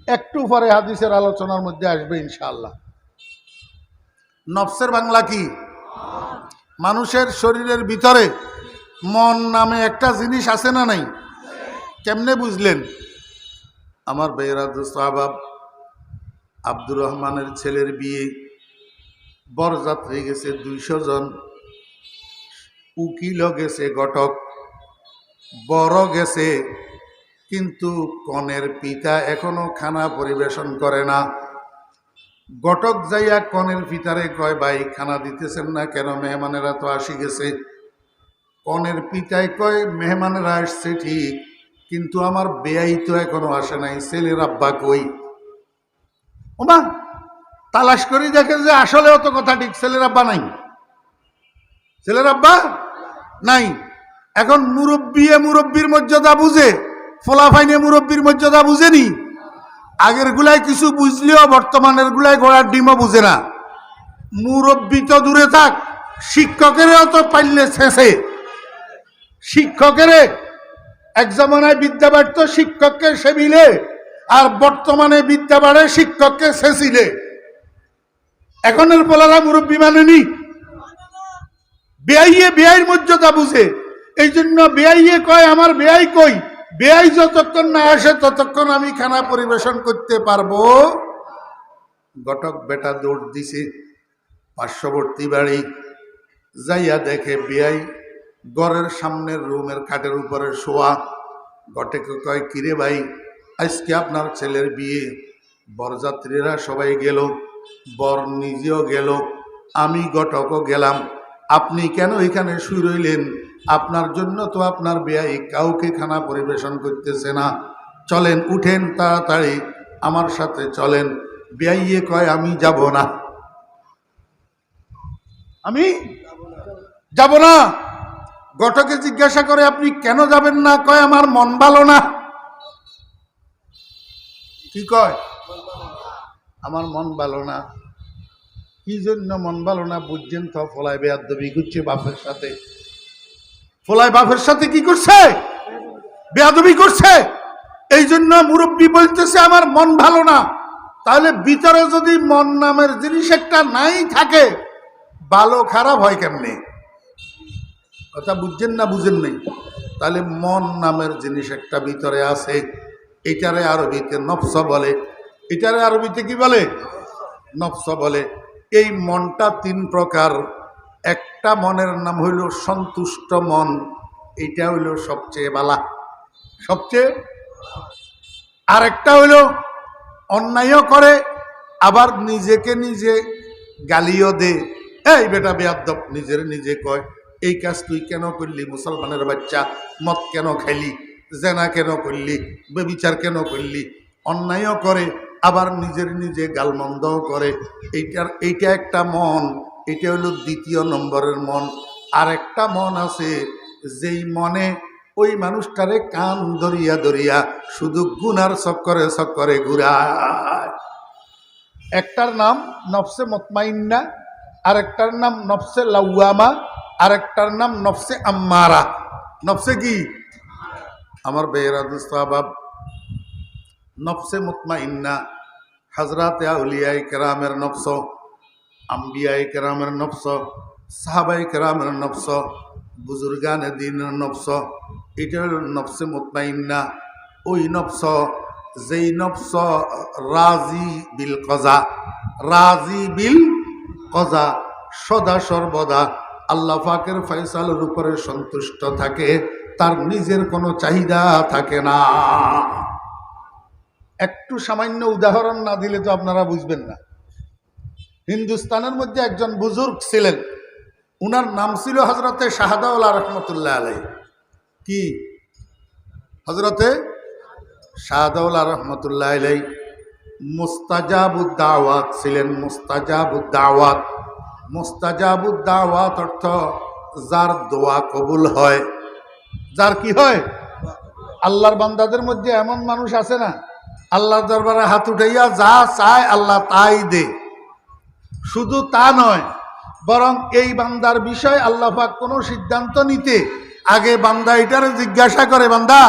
একটু পরে হাদিসের আলোচনার মধ্যে আসবে ইনশাআল্লাহ। নফসের বাংলা কি? মানুষের শরীরের ভিতরে মন নামে একটা জিনিস আছে না নাই? কেমনে বুঝলেন? আমার বেরাদ সাহাব আব্দুর রহমানের ছেলের বিয়ে, বরযাত্রী গেছে 200 জন, উকিলও গেছে, ঘটক বড় গেছে, কিন্তু কনের পিতা এখনো খানা পরিবেশন করে না। ঘটক যাইয়া কনের পিতারে কয়, ভাই খানা দিতেছেন না কেন? মেহমানেরা তো আসি গেছে। কনের পিতায় কয়, মেহমানেরা আসছে ঠিক, কিন্তু আমার বেয়াই তো এখনো আসে নাই, ছেলের আব্বা কই? ওমা তালাশ করি দেখে যে আসলেও তো কথা ঠিক, ছেলের আব্বা নাই, ছেলের আব্বা নাই। এখন মুরব্বীর মর্যাদা বুঝে, ফোলাফাইনে মুরব্বীর মর্যাদা বুঝেনি। আগের গুলাই কিছু বুঝলেও বর্তমানের গুলাই ঘোড়ার ডিমও বুঝে না। মুরব্বী তো দূরে থাক, শিক্ষকেরও তো পাইলে শেষে। শিক্ষকের এক জমানায় বিদ্যা বাড়ত শিক্ষককে সেবিলে, আর বর্তমানে বিদ্যা বাড়ে শিক্ষককে শেষিলে। এখনের পোলারা মুরব্বী মানেনি, বেআইয়ে বেআইয়ের মর্যাদা বুঝে। এই জন্য বেআইয়ে কয়, আমার বেআই কই? বেআই যতক্ষণ না আসে ততক্ষণ আমি খানা পরিবেশন করতে পারবো। ঘটক বেটা দৌড় দিছে পার্শ্ববর্তী বাড়ি, যাইয়া দেখে বেআই ঘরের সামনের রুমের খাটের উপরে শোয়া। ঘটকে কয়, কিরে ভাই, আজকে আপনার ছেলের বিয়ে, বরযাত্রীরা সবাই গেল, বর নিজেও গেল, আমি ঘটকও গেলাম, আপনি কেন এখানে শুয়ে রইলেন? আপনার জন্য তো আপনার বেয়াই কাউকে খানা পরিবেশন করতেছে না, চলেন উঠেন তাড়াতাড়ি আমার সাথে চলেন। বেয়াইয়ে কয়, আমি যাব না, আমি যাব না। ঘটকে জিজ্ঞাসা করে, আপনি কেন যাবেন না? কয়, আমার মন ভালো না। কি কয়? আমার মন ভালো না। কি জন্য মন ভালো না বুঝছেন তো? ফলায় বেয়াদবি করছে বাপের সাথে। ফলায় বাপের সাথে কি করছে? বেয়াদবি করছে। এই জন্য মুরব্বী বলতেছে আমার মন ভালো না। তাহলে ভিতরে যদি মন নামের জিনিস একটা নাই থাকে, ভালো খারাপ হয় কেমনে? কথা বুঝছেন না বুঝেন নাই? তাহলে মন নামের জিনিস একটা ভিতরে আছে, এটারে আরবিতে নফস বলে। এটারে আরবিতে কি বলে? নফস বলে। এই মনটা 3 প্রকার। একটা মনের নাম হইল সন্তুষ্ট মন, এইটা হইল সবচেয়ে বালা, সবচেয়ে। আরেকটা হইল অন্যায়ও করে, আবার নিজেকে নিজে গালিও দে। এই বেটা বেয়াদব, নিজের নিজে কয়, এই কাজ তুই কেন করলি? মুসলমানের বাচ্চা, মদ কেন খাইলি? জেনা কেন করলি? বেবিচার কেন করলি? অন্যায়ও করে, আবার নিজের নিজে গালমন্দও করে। এইটা একটা মন, এটা হলো 2 নম্বরের মন। আর একটা মন আছে, যেই মনে ওই মানুষটারে কান ধরিয়া ধরিয়া শুধু গুনার চক্করে চক্করে ঘুরায়। একটার নাম নফসে মুতমাইন্না, আরেকটার নাম নফসে লাওয়ামা, আরেকটার নাম নফসে আম্মারা। নফসে কি? আমার বেরাদুস সাহাব, নফসে মুতমাইন্না হযরতে আউলিয়ায়ে কেরামের নফস, আম্বিয়ায়ে কেরামের নফস, সাহাবায়ে কেরামের নফস, বুজুর্গানে দিন নফস, এটা হল নফসে মুতমাইন্না। ওই নফস, যেই নফস রাজি বিল কজা, রাজি বিল কজা, সদা সর্বদা আল্লাহ পাকের ফয়সালের উপরে সন্তুষ্ট থাকে, তার নিজের কোনো চাহিদা থাকে না। একটু সামান্য উদাহরণ না দিলে তো আপনারা বুঝবেন না। হিন্দুস্তানের মধ্যে একজন বুজুর্গ ছিলেন, উনার নাম ছিল হজরতে শাহাদাউল্লাহ রহমতুল্লাহ আলাই। কি? হজরতে শাহাদাউল্লাহ রহমতুল্লাহ আলাই মুস্তাজাবুদ দাওয়াত ছিলেন। মুস্তাজাবুদ দাওয়াত, মুস্তাজাবুদ দাওয়াত অর্থ যার দোয়া কবুল হয়। যার কি হয়? আল্লাহর বান্দাদের মধ্যে এমন মানুষ আছে না, আল্লাহর দরবারে হাত উঠাইয়া যা চায় আল্লাহ তাই দে। শুধু তা নয়, বরং এই বান্দার বিষয় আল্লাহ পাক কোনো সিদ্ধান্ত নিতে আগে বান্দা এটারে জিজ্ঞাসা করে, বান্দা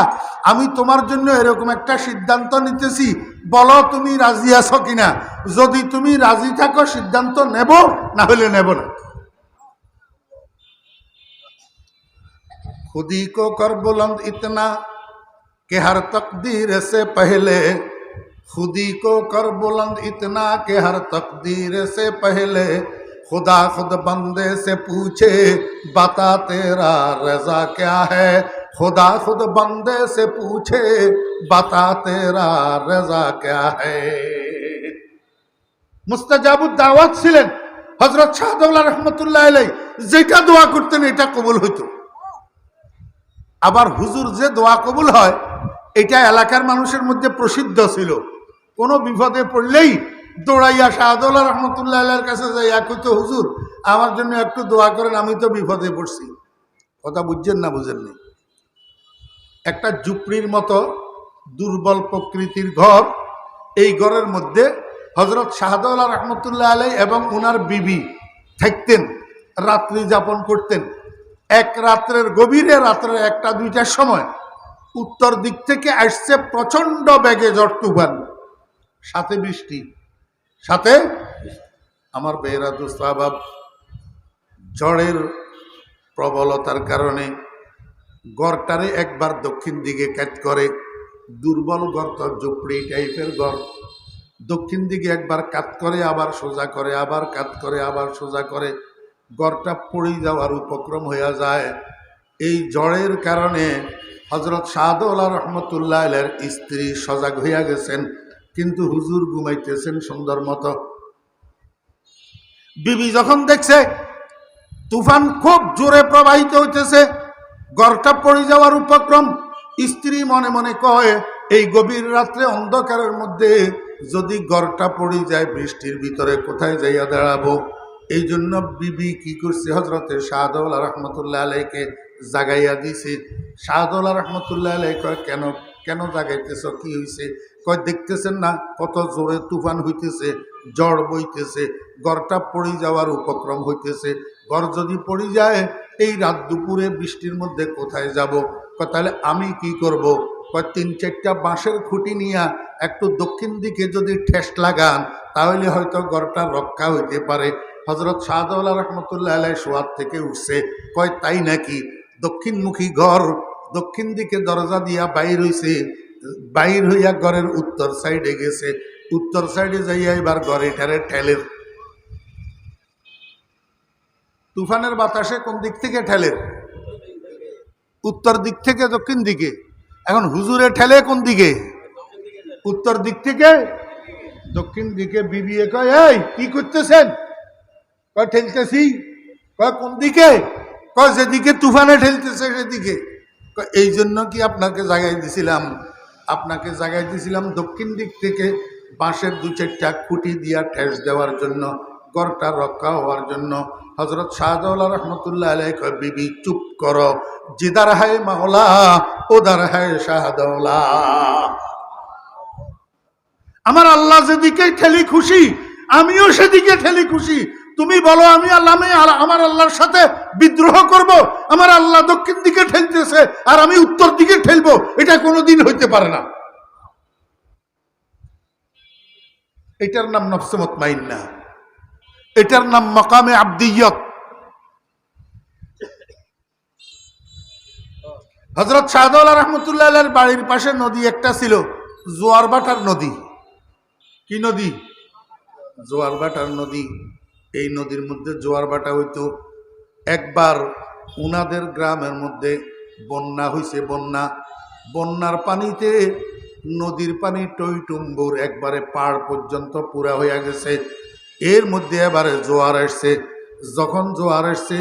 আমি তোমার জন্য এরকম একটা সিদ্ধান্ত নিতেছি, বলো তুমি রাজি আছো কিনা। যদি তুমি রাজি থাকো সিদ্ধান্ত নেব, না হলে নেব না। খুদি কো কর বুলন্দ ইতনা कि हर तकदीर से पहले, खुदी को कर बुलंद इतना कि हर तकदीर से पहले खुदा खुद बंदे से पूछे बता तेरा रजा क्या है। खुदा खुद बंदे से पूछे बता तेरा रजा क्या है। মুস্তাজাবুদ দাওয়াত ছিলেন হযরত শাহদাউল্লাহ রহমতুল্লাহ আলাইহি। যেটা দোয়া করতেন এটা কবুল হইতো। আবার হুজুর যে দোয়া কবুল হয় এটা এলাকার মানুষের মধ্যে প্রসিদ্ধ ছিল। কোনো বিপদে পড়লেই দৌড়াইয়া শাহদাউল্লাহ রহমতুল্লাহ আলাইহির কাছে যাইয়া কইতো, হুজুর আমার জন্য একটু দোয়া করেন, আমি তো বিপদে পড়ছি। কথা বুঝছেন না বুঝেননি? একটা ঝুপড়ির মতো দুর্বল প্রকৃতির ঘর, এই ঘরের মধ্যে হযরত শাহদাউল্লাহ রহমতুল্লাহ আলাইহি এবং ওনার বিবি থাকতেন, রাত্রি যাপন করতেন। এক রাত্রের গভীরে, রাত্রের 1টা-2টার সময় উত্তর দিক থেকে আসছে প্রচন্ড বেগে ঝড় তুফান, সাথে বৃষ্টি, সাথে আমার বেহরা দুস্তাবাব। ঝড়ের প্রবলতার কারণে গড়টারে একবার দক্ষিণ দিকে কাজ করে, দুর্বল ঘর তো ঝুপড়ি টাইপের ঘর, দক্ষিণ দিকে একবার কাত করে, আবার সোজা করে, আবার কাত করে, আবার সোজা করে, গড়টা পড়ে যাওয়ার উপক্রম হইয়া যায়। এই ঝড়ের কারণে হযরত শাহদাউল্লাহ রহমতুল্লাহ আলাইহির স্ত্রী সজাগ হইয়া গেছেন, কিন্তু হুজুর ঘুমাইতেছেন সুন্দর মতো। বিবি যখন দেখছে তুফান খুব জোরে প্রবাহিত হইতেছে, গড়টা পড়ে যাওয়ার উপক্রম, স্ত্রী মনে মনে কয়, এই গভীর রাত্রে অন্ধকারের মধ্যে যদি গড়টা পড়ে যায় বৃষ্টির ভিতরে কোথায় যাইয়া দাঁড়াবো। এই জন্য বিবি কি করছে, হযরতে শাহদাউল্লাহ রহমতুল্লাহ আলাইহিকে জাগাইয়া দিছে। শাহদাউল্লাহ রহমতুল্লাহ আলাইহি কয়, কেন কেন জাগাইতেছ, কি হয়েছে? কয়, দেখতেছেন না কত জোরে তুফান হইতেছে, ঝড় বইতেছে, গড়টা পড়ে যাওয়ার উপক্রম হইতেছে। ঘর যদি পড়ে যায় এই রাত দুপুরে বৃষ্টির মধ্যে কোথায় যাব? কয়, তাহলে আমি কি করব? কয়, 3-4টা বাঁশের খুঁটি নিয়ে একটু দক্ষিণ দিকে যদি ঠেস লাগান তাহলে হয়তো ঘরটা রক্ষা হইতে পারে। হযরত শাহদাউল্লাহ রহমতুল্লাহ আলাইহি শোয়ার থেকে উঠছে, কয় তাই নাকি? দক্ষিণমুখী ঘর, দক্ষিণ দিকে দরজা দিয়া বাইর হইছে, বাইর হইয়া ঘরের উত্তর সাইডে গেছে, উত্তর সাইডে যাইয়া এবার ঘরে ঠেলের। তুফানের বাতাসে কোন দিক থেকে ঠেলের? উত্তর দিক থেকে দক্ষিণ দিকে। এখন হুজুরে ঠেলে কোন দিকে? উত্তর দিক থেকে দক্ষিণ দিকে। বিবিয়ে কয়, এই কি করতেছেন? কয়, ঠেলতেছি। কয়, কোন দিকে? কয়, যেদিকে তুফানে ঠেলতেছে সেদিকে। কয়, এই জন্য কি আপনাকে জাগাই দিছিলাম? আপনাকে জাগাই দিছিলাম দক্ষিণ দিক থেকে বাঁশের 2-4টা খুঁটি দিয়া ঠেস দেওয়ার জন্য, ঘরটা রক্ষা হওয়ার জন্য। হযরত শাহদাউল্লাহ রহমতুল্লাহ আলাইহি কয়, বিবি চুপ করো, জিদার হায় মাওলা ওদার হায় শাহদাউল্লাহ। আমার আল্লাহ যেদিকে ঠেলি খুশি আমিও সেদিকে ঠেলি খুশি। তুমি বলো আমি আমার আল্লাহর সাথে বিদ্রোহ করব? আমার আল্লাহ দক্ষিণ দিকে ঠেলতেছে আর আমি উত্তর দিকে ঠেলবো, এটা কোনোদিন হইতে পারে না। এটার নাম নফসে মুতমাইন্না, এটার নাম মাকামে আবদিয়ত। হযরত শাহজালাল রহমতুল্লাহ আলাইহির বাড়ির পাশে নদী একটা ছিল, জোয়ারভাটার নদী। কি নদী? জোয়ারভাটার নদী। এই নদীর মধ্যে জোয়ারভাটা হইতো। একবার উনাদের গ্রামের মধ্যে বন্যা হইছে, বন্যার পানিতে নদীর পানি টইটুম্বুর একবারে পাড় পর্যন্ত পুরা হইয়া গেছে। এর মধ্যে এবারে জোয়ার আসছে। যখন জোয়ার আসছে,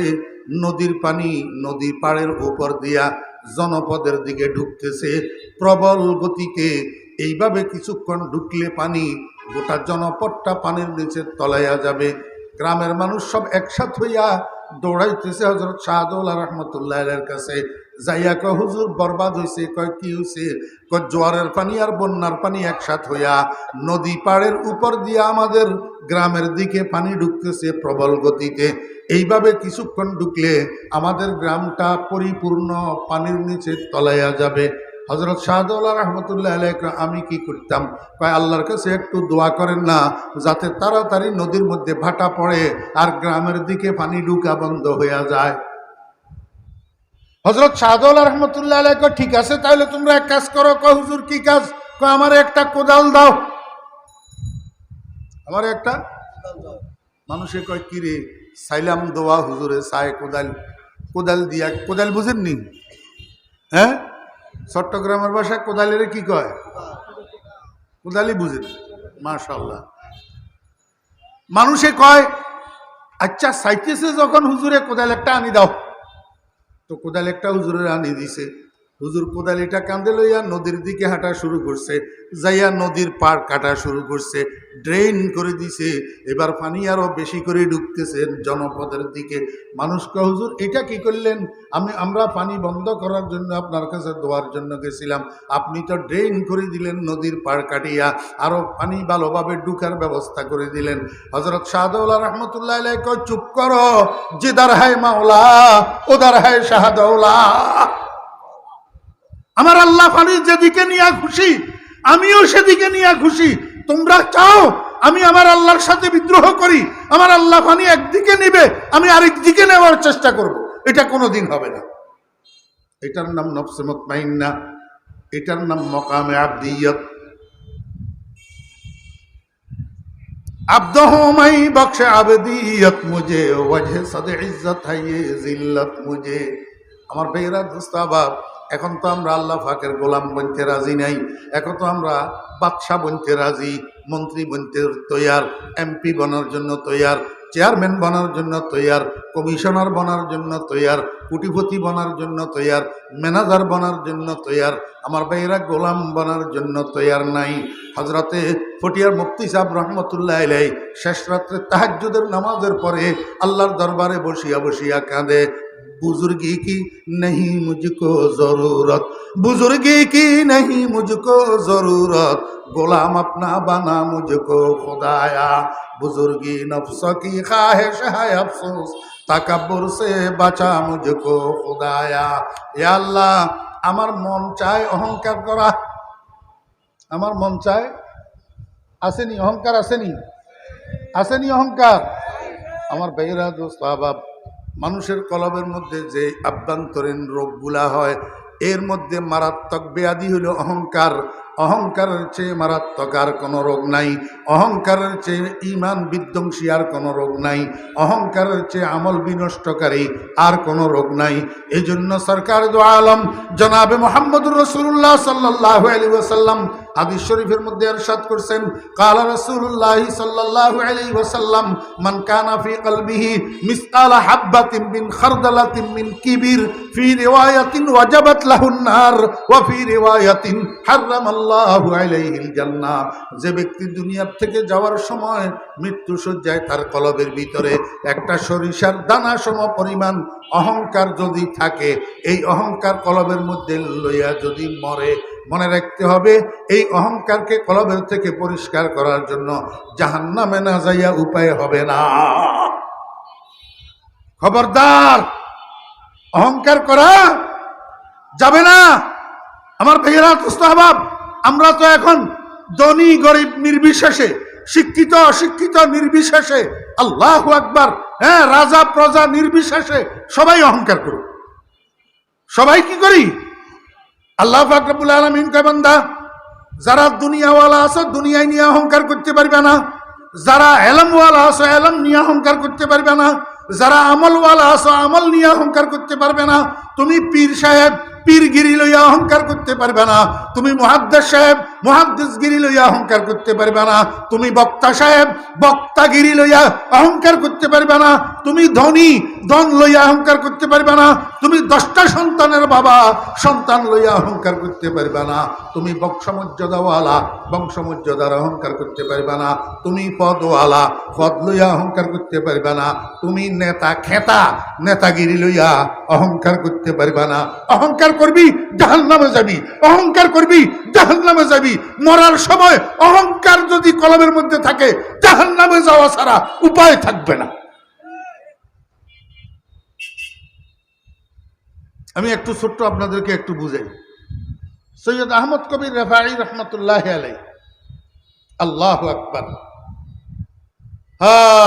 নদীর পানি নদী পাড়ের উপর দিয়া জনপদের দিকে ঢুকতেছে প্রবল গতিতে। এইভাবে কিছুক্ষণ ঢুকলে পানি গোটা জনপদটা পানির নিচে তলাইয়া যাবে। গ্রামের মানুষ সব একসাথ হইয়া দৌড়াইতেছে হযরত শাহজালাল রহমতুল্লাহ আলাইহির কাছে। যাইয়া কয়, হুজুর বরবাদ হইছে। কয়, কি হইছে? কয়, জোয়ারের পানি আর বন্যার পানি একসাথ হইয়া নদী পাড়ের উপর দিয়া আমাদের গ্রামের দিকে পানি ঢুকতেছে প্রবল গতিতে। এইভাবে কিছুক্ষণ ঢুকলে আমাদের গ্রামটা পরিপূর্ণ পানির নিচে তলাইয়া যাবে। হযরত শাহজালাল রহমতুল্লাহ আলাইহি কয়, আমি কি করতাম? কয়, আল্লাহর কাছে একটু দোয়া করেন না, যাতে তাড়াতাড়ি নদীর মধ্যে ভাটা পড়ে আর গ্রামের দিকে পানি ঢুকা বন্ধ হইয়া যায়। হযরত শাহজালাল রহমতুল্লাহ আলাইহি কয়, ঠিক আছে, তাহলে তোমরা এক কাজ করো। কয়, হুজুর কি কাজ? কয়, আমার একটা কোদাল দাও, আমার একটা। মানুষে কয়, কি রে? সাইলাম দোয়া হুজুরে, চায় কোদাল। কোদাল দিয়া, কোদাল বুঝেননি? হ্যাঁ, চট্টগ্রামের ভাষায় কোদালের কি কয়? কোদালি বুঝেন? মাশাআল্লাহ। মানুষে কয়, আচ্ছা চাইতেছে যখন হুজুরে কোদাল একটা আনি দাও। তো কোদাল একটা হুজুরের আনি দিছে। হুজুর কোদালিটা কাঁধে লইয়া নদীর দিকে হাঁটা শুরু করছে। যাইয়া নদীর পাড় কাটা শুরু করছে, ড্রেন করে দিছে। এবার পানি আরো বেশি করে ঢুকতেছে জনপদের দিকে। মানুষকে, হুজুর এটা কি করলেন? আমরা পানি বন্ধ করার জন্য আপনার কাছে দোয়ার জন্য গেছিলাম, আপনি তো ড্রেন করে দিলেন, নদীর পাড় কাটিয়া আরো পানি ভালোভাবে ঢুকার ব্যবস্থা করে দিলেন। হযরত শাহজালাল রহমতুল্লাহ আলাইহি কয়, চুপ করো, জিদার হায় মাওলা উদার হায় শাহদৌলা। আমার আল্লাহ পানি যেদিকে নিয়ে খুশি আমিও সেদিকে নিয়ে খুশি। তোমরা চাও আমি আমার আল্লাহর সাথে বিদ্রোহ করি? আমার আল্লাহ পানি একদিকে নিবে, আমি আরেক দিকে নেওয়ার চেষ্টা করব, এটা কোনোদিন হবে না। এটার নাম নফসে মুতমাইন্না, এটার নাম মকামে আবদিয়ত। আব্দহু মাই বখশে আবদিয়ত মুঝে, ওয়াজহে সদে ইজ্জত है ये जिल्लत मुझे। আমার ভাইরা দোস্তাবাব, এখন তো আমরা আল্লাহ পাকের গোলাম বনতে রাজি নাই। এখন তো আমরা বাদশা বনতে রাজি, মন্ত্রী বনতে তৈয়ার, এমপি বনার জন্য তৈয়ার, চেয়ারম্যান বনার জন্য তৈয়ার, কমিশনার বনার জন্য তৈয়ার, কোটিপতি বনার জন্য তৈয়ার, ম্যানেজার বনার জন্য তৈয়ার। আমার ভাইয়েরা গোলাম বনার জন্য তৈয়ার নাই। হজরতে ফটিয়ার মুফতি সাহেব রহমতুল্লাহ আলাইহি শেষ রাত্রে তাহাজ্জুদের নামাজের পরে আল্লাহর দরবারে বসিয়া বসিয়া কাঁদে, बुजुर्गी की नहीं मुझको जरूरत, बुजुर्गी की नहीं मुझको जरूरत, गुलाम अपना बना मुझको खुदाया, बुजुर्गी नफ्स की ख्वाहिश है अफसोस, तकब्बुर से बचा मुझको खुदाया। या अल्लाह, আমার মন চায় অহংকার করা, আমার মন চায়। আসেনি অহংকার? আসেনি? আসেনি অহংকার? আমার ভাইরা দোস্ত আহবাব, মানুষের কলবের মধ্যে যে আভ্যন্তরীণ রোগগুলা হয়, এর মধ্যে মারাত্মক ব্যাধি হলো অহংকার। অহংকারের চেয়ে মারাত্মক আর কোনো রোগ নাই। অহংকারের চেয়ে ঈমান বিধ্বংসী আর কোনো রোগ নাই। অহংকারের চেয়ে আমল বিনষ্টকারী আর কোনো রোগ নাই। এই জন্য সরকার দো আলম জনাবে মুহাম্মদুর রাসূলুল্লাহ সাল্লাল্লাহু আলাইহি ওয়াসাল্লাম হাদিস শরীফের মধ্যে ইরশাদ করছেন, কালা রাসূলুল্লাহ সাল্লাল্লাহু আলাইহি ওয়াসাল্লাম, মান কানা ফি কলবিহি মিসকালা হাববাতিন মিন খারদালাতিন মিন কিবির ফি রিওয়ায়াতিন ওয়াজাবাত লাহুন নার ওয়া ফি রিওয়ায়াতিন হারামাল্লাহু আলাইহিল জান্নাহ। যে ব্যক্তি দুনিয়ার থেকে যাওয়ার সময় মৃত্যু শয্যায় তার কলবের ভিতরে একটা সরিষার দানা সম পরিমাণ অহংকার যদি থাকে, এই অহংকার কলবের মধ্যে লইয়া যদি মরে, মনে রাখতে হবে এই অহংকারকে কলবের থেকে পরিষ্কার করার জন্য জাহান্নামে না যাইয়া উপায় হবে না। খবরদার, অহংকার করা যাবে না। আমার ভাইয়েরা দোস্তাহবাব, আমরা তো এখন ধনী গরিব নির্বিশেষে, শিক্ষিত অশিক্ষিত নির্বিশেষে, আল্লাহু আকবার, হ্যাঁ, রাজা প্রজা নির্বিশেষে সবাই অহংকার করি। সবাই কি করি? আল্লাহ পাক রব্বুল আলামিন কয় বান্দা যারা দুনিয়াওয়ালা আছো দুনিয়ায় নিয়ে অহংকার করতে পারবে না, যারা এলমওয়ালা আছো এলম নিয়ে অহংকার করতে পারবে না, যারা আমলওয়ালা আছো আমল নিয়ে অহংকার করতে পারবে না। তুমি পীর সাহেব পীরগিরি লইয়া অহংকার করতে পারবে না, তুমি মুহাদ্দিস সাহেব মুহাদ্দিসগিরি লইয়া অহংকার করতে পারবে না, তুমি বক্তা সাহেব বক্তাগিরি লইয়া অহংকার করতে পারবে না, তুমি ধনী ধন লইয়া অহংকার করতে পারবে না, তুমি 10টা সন্তানের বাবা সন্তান লইয়া অহংকার করতে পারবে না, তুমি বংশমর্যাদাওয়ালা বংশমর্যাদার অহংকার করতে পারবে না, তুমি পদওয়ালা পদ লইয়া অহংকার করতে পারবে না, তুমি নেতা খেতা নেতাগিরি লইয়া অহংকার করতে পারবে না। অহংকার করবি জাহান্নামে যাবি, অহংকার করবি জাহান্নামে যাবি। মরার সময় অহংকার যদি কলমের মধ্যে থাকে জাহান্নামে যাওয়া ছাড়া উপায় থাকবে না। আমি একটু ছোট্ট আপনাদেরকে একটু বুঝাই। সৈয়দ আহমদ কবির রেফাঈ রহমতুল্লাহ আলাইহি, আল্লাহু আকবার,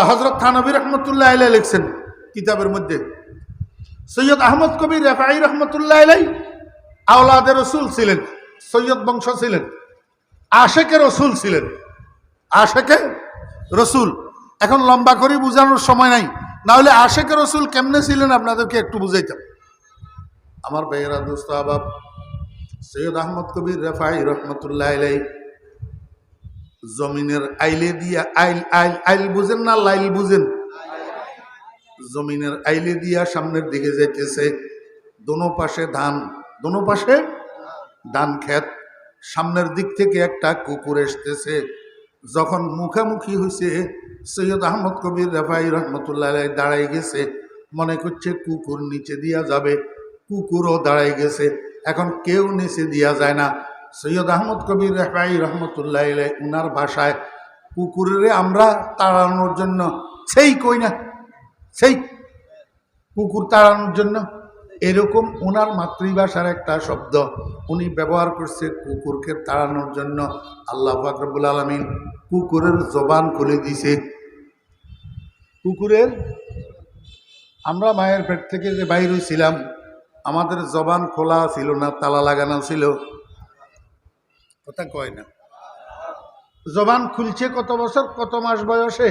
হযরত থানভী রহমতুল্লাহ আলাইহি লিখছেন কিতাবের মধ্যে, সৈয়দ আহমদ কবির রেফাঈ রহমতুল্লাহ আলাইহি আওলাদে রসুল ছিলেন, সৈয়দ বংশ ছিলেন, আশেকে রসুল ছিলেন, আশেকে রসুল। এখন লম্বা করে বুঝানোর সময় নাই, না হলে আশেকে রসুল কেমনে ছিলেন আপনাদেরকে একটু বুঝাইতাম। আমার ভাইয়েরা দোস্ত আবাব, সৈয়দ আহমদ কবির রেফাঈ রহমতুল্লাহ আলাইহি জমিনের আইলে দিয়া আইল আইল আইল বুঝেন না লাইল বুঝেন? জমিনের আইলে দিয়া সামনের দিকে যাইতেছে, দোনো পাশে ধান, দোনো পাশে ধান ক্ষেত, সামনের দিক থেকে একটা কুকুর আসতেছে। যখন মুখামুখি হয়েছে সৈয়দ আহমদ কবির রেফাঈ রহমতুল্লাহ আলাইহি দাঁড়াই গেছে, মনে করছে কুকুর নিচে দিয়া যাবে, কুকুরও দাঁড়াই গেছে, এখন কেউ নিচে দিয়া যায় না। সৈয়দ আহমদ কবির রেফাঈ রহমতুল্লাহ আলাইহি উনার ভাষায় কুকুরের আমরা তাড়ানোর জন্য সেই কই না, সেই কুকুর তাড়ানোর জন্য, এরকম ওনার মাতৃভাষার একটা শব্দ উনি ব্যবহার করছে কুকুরকে তাড়ানোর জন্য। আল্লাহ পাক রব্বুল আলামিন কুকুরের জবান খুলে দিছে। কুকুরের, আমরা মায়ের পেট থেকে যে বাইর হয়েছিলাম আমাদের জবান খোলা ছিল না, তালা লাগানো ছিল, কথা কয় না। জবান খুলছে কত বছর কত মাস বয়সে?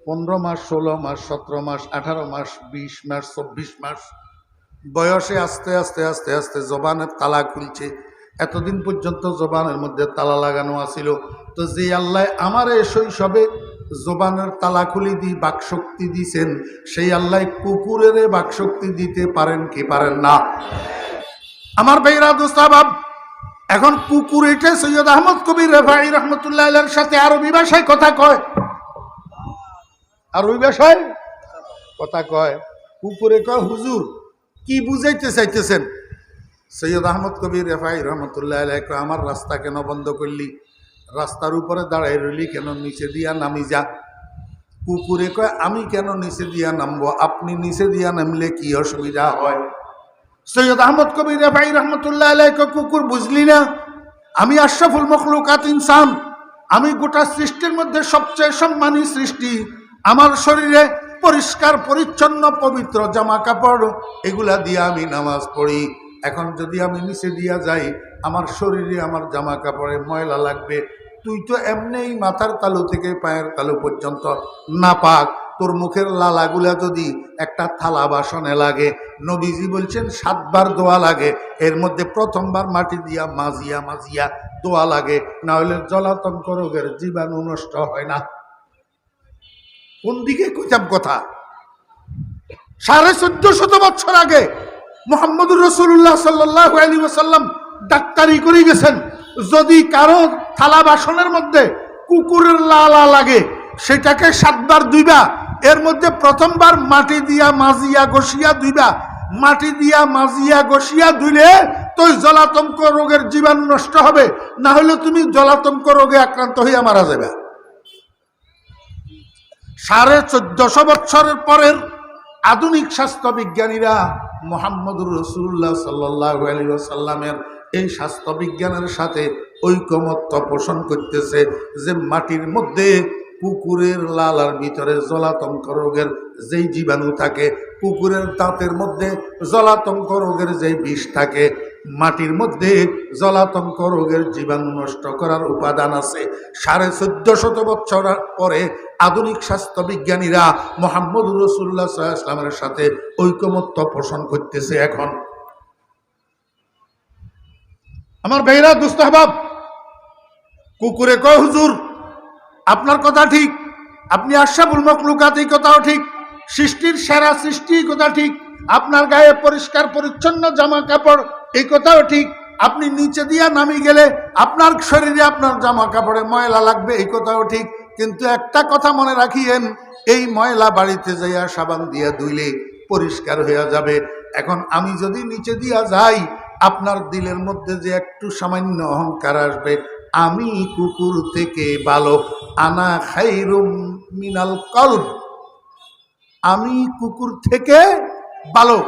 15 মাস, 16 মাস, 17 মাস, 18 মাস, 20 মাস, 24 মাস বয়সে আস্তে আস্তে আস্তে আস্তে জবানের তালা খুলছে। এতদিন পর্যন্ত জবানের মধ্যে তালা লাগানো আছিল। তো যে আল্লাহ আমার এই শৈশবে জবানের তালা খুলে দিয়ে বাকশক্তি দিছেন, সেই আল্লাহ কুকুরের বাকশক্তি দিতে পারেন কি পারেন না? আমার ভাইরা দোস্তাবাব, এখন কুকুর এটা সৈয়দ আহমদ কবির রেফাঈ রহমতুল্লাহ আলাইহির সাথে আরবি ভাষায় কথা কয়, আরবি ভাষায় কথা কয়। কুকুরে কয় হুজুর কি বুঝাইতে চাইতেছেন? সৈয়দ আহমদ কবির রেফাঈ রহমতুল্লাহ আলাইহি কয় আমার রাস্তা কেন বন্ধ করলি, রাস্তার উপরে দাঁড়াই রইলি কেন, নিচে দিয়া নামি যা। কুকুরে কয় আমি কেন নিচে দিয়া নামবো, আপনি নিচে দিয়া নামলে কি অসুবিধা হয়? সৈয়দ আহমদ কবির রেফাঈ রহমতুল্লাহ আলাইহি কয় কুকুর বুঝলি না, আমি আশরাফুল মখলুকাত ইনসান, আমি গোটা সৃষ্টির মধ্যে সবচেয়ে সম্মানী সৃষ্টি। আমার শরীরে পরিষ্কার পরিচ্ছন্ন পবিত্র জামা কাপড়, এগুলা দিয়ে আমি নামাজ পড়ি। এখন যদি আমি নিচে দিয়া যাই আমার শরীরে আমার জামা কাপড়ে ময়লা লাগবে। তুই তো এমনিই মাথার তালু থেকে পায়ের তালু পর্যন্ত নাপাক, তোর মুখের লালাগুলা যদি একটা থালা বাসনে লাগে, নবীজি বলছেন 7 বার দোয়া লাগে, এর মধ্যে প্রথমবার মাটি দিয়া মাজিয়া মাজিয়া দোয়া লাগে, না হলে জলাতঙ্ক রোগের জীবাণু নষ্ট হয় না। কোন দিকে কইতাম কথা? 1450 বছর আগে মুহাম্মদুর রাসূলুল্লাহ সাল্লাল্লাহু আলাইহি ওয়াসাল্লাম ডাক্তারি করে গেছেন, যদি কারো থালা বাসনের মধ্যে কুকুরের লালা লাগে সেটাকে 7 বার ধুইবা, এর মধ্যে প্রথমবার মাটি দিয়া মাজিয়া ঘষিয়া ধুইবা, মাটি দিয়া মাজিয়া ঘষিয়া ধুইলে তো জলাতঙ্ক রোগের জীবাণু নষ্ট হবে, না হলে তুমি জলাতঙ্ক রোগে আক্রান্ত হইয়া মারা যাবে। 1450 বছরের পরের আধুনিক স্বাস্থ্য বিজ্ঞানীরা মুহাম্মদুর রাসূলুল্লাহ সাল্লাল্লাহু আলাইহি ওয়াসাল্লামের এই স্বাস্থ্য বিজ্ঞানের সাথে ঐকমত্য পোষণ করতেছে যে মাটির মধ্যে কুকুরের লালার ভিতরে জলাতঙ্ক রোগের যেই জীবাণু থাকে, কুকুরের দাঁতের মধ্যে জলাতঙ্ক রোগের যেই বিষ থাকে, মাটির মধ্যে জলাতঙ্ক রোগের জীবাণু নষ্ট করার উপাদান আছে। 1450 বছর পরে আধুনিক স্বাস্থ্য বিজ্ঞানীরা মুহাম্মদ রাসূলুল্লাহ সাল্লাল্লাহু আলাইহি ওয়াসাল্লামের সাথে ঐকমত্য পোষণ করতেছে। এখন আমার ভাইরা দুস্তাহবাব, কুকুরে কয় হুজুর আপনার কথা ঠিক, আপনি আশরাফুল মাখলুকাত, এই কথাও ঠিক, সৃষ্টির সেরা সৃষ্টি, এই কথা ঠিক, আপনার গায়ে পরিষ্কার পরিচ্ছন্ন জামা কাপড়, এই কথাও ঠিক, আপনি নিচে দিয়া নামি গেলে আপনার শরীরে আপনার জামা কাপড়ে ময়লা লাগবে, এই কথাও ঠিক, কিন্তু একটা কথা মনে রাখিয়েন, এই ময়লা বাড়িতে যাইয়া সাবান দিয়া ধুইলে পরিষ্কার হয়ে যাবে। এখন আমি যদি নিচে দিয়া যাই, আপনার দিলের মধ্যে যে একটু সামান্য অহংকার আসবে, আমি কুকুর থেকে ভালো, আনা খাইরুম মিনাল কলব, আমি কুকুর থেকে ভালো।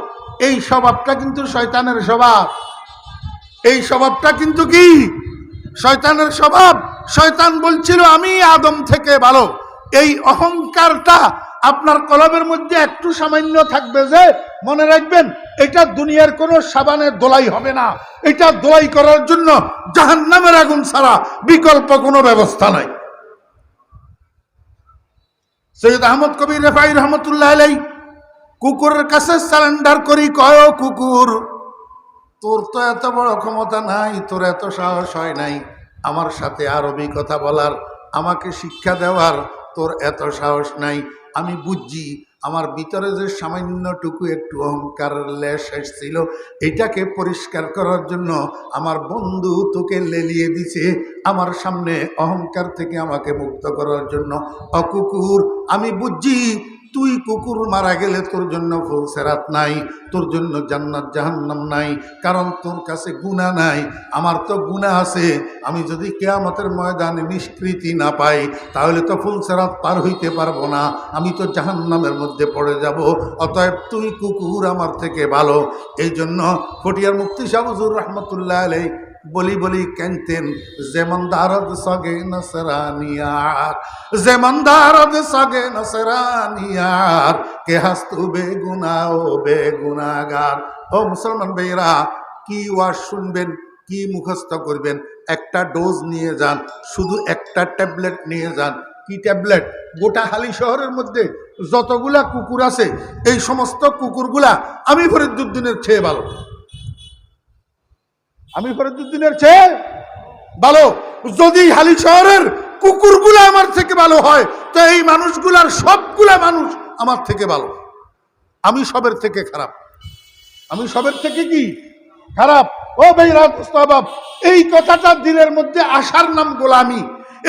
এই স্বভাবটা কিন্তু শয়তানের স্বভাব, এই স্বভাবটা কিন্তু কি শয়তানের স্বভাব। শয়তান বলছিল আমি আদম থেকে ভালো। এই অহংকারটা আপনার কলবের মধ্যে একটু সামান্য থাকবে, যে মনে রাখবেন এটা দুনিয়ার কোনো সাবানের দোলাই হবে না, এটা দোলাই করার জন্য জাহান্নামের আগুন ছাড়া বিকল্প কোনো ব্যবস্থা নাই। সৈয়দ আহমদ কবির রেফাই রহমতুল্লাহ আলাইহি কুকুরের কাছে সারেন্ডার করি, কয় কুকুর, তোর তো এত বড় ক্ষমতা নাই, তোর এত সাহস হয় নাই আমার সাথে আরবি কথা বলার, আমাকে শিক্ষা দেওয়ার, তোর এত সাহস নাই। আমি বুঝছি আমার ভিতরে যে সামান্যটুকু একটু অহংকারের লেশ এসেছিল, এটাকে পরিষ্কার করার জন্য আমার বন্ধু তোকে লেলিয়ে দিছে আমার সামনে, অহংকার থেকে আমাকে মুক্ত করার জন্য। অকুকুর, আমি বুঝছি তুই কুকুর মারা গেলে তোর জন্য ফুলসেরাত নাই, তোর জন্য জান্নাত জাহান্নাম নাই, কারণ তোর কাছে গুনাহ নাই, আমার তো গুনাহ আছে। আমি যদি কিয়ামতের ময়দানে নিষ্কৃতি না পাই, তাহলে তো ফুলসেরাত পার হইতে পারবো না, আমি তো জাহান্নামের মধ্যে পড়ে যাব। অতএব তুই কুকুর আমার থেকে ভালো। এই জন্য ফটিয়ার মুফতি শাহ হুজুর রহমতুল্লাহ আলাইহি বলি বলি কেনতেন, যেমন দারদ সগে নসরানিয়ার, যেমন দারদ সগে নসরানিয়ার, কে হাস্তু বেগুনা ও বেগুনাগার। ও মুসলমান ভাইরা, কি ওয়াজ শুনবেন, কি মুখস্থ করবেন, একটা ডোজ নিয়ে যান, শুধু একটা ট্যাবলেট নিয়ে যান। কি ট্যাবলেট? গোটা হালি শহরের মধ্যে যতগুলা কুকুর আছে, এই সমস্ত কুকুরগুলা আমি ফরিদুদ্দিনের চেয়ে ভালো, আমি ফরিদুদ্দিনের চেয়ে ভালো। যদি হালি শহরের কুকুরগুলা আমার থেকে ভালো হয়, তো এই মানুষগুলার সবগুলা মানুষ আমার থেকে ভালো। আমি সবের থেকে খারাপ, আমি সবের থেকে কি খারাপ। ও ভাইরা মুস্তাহবাব, এই কথাটা দিলের মধ্যে আসার নাম গোলামি,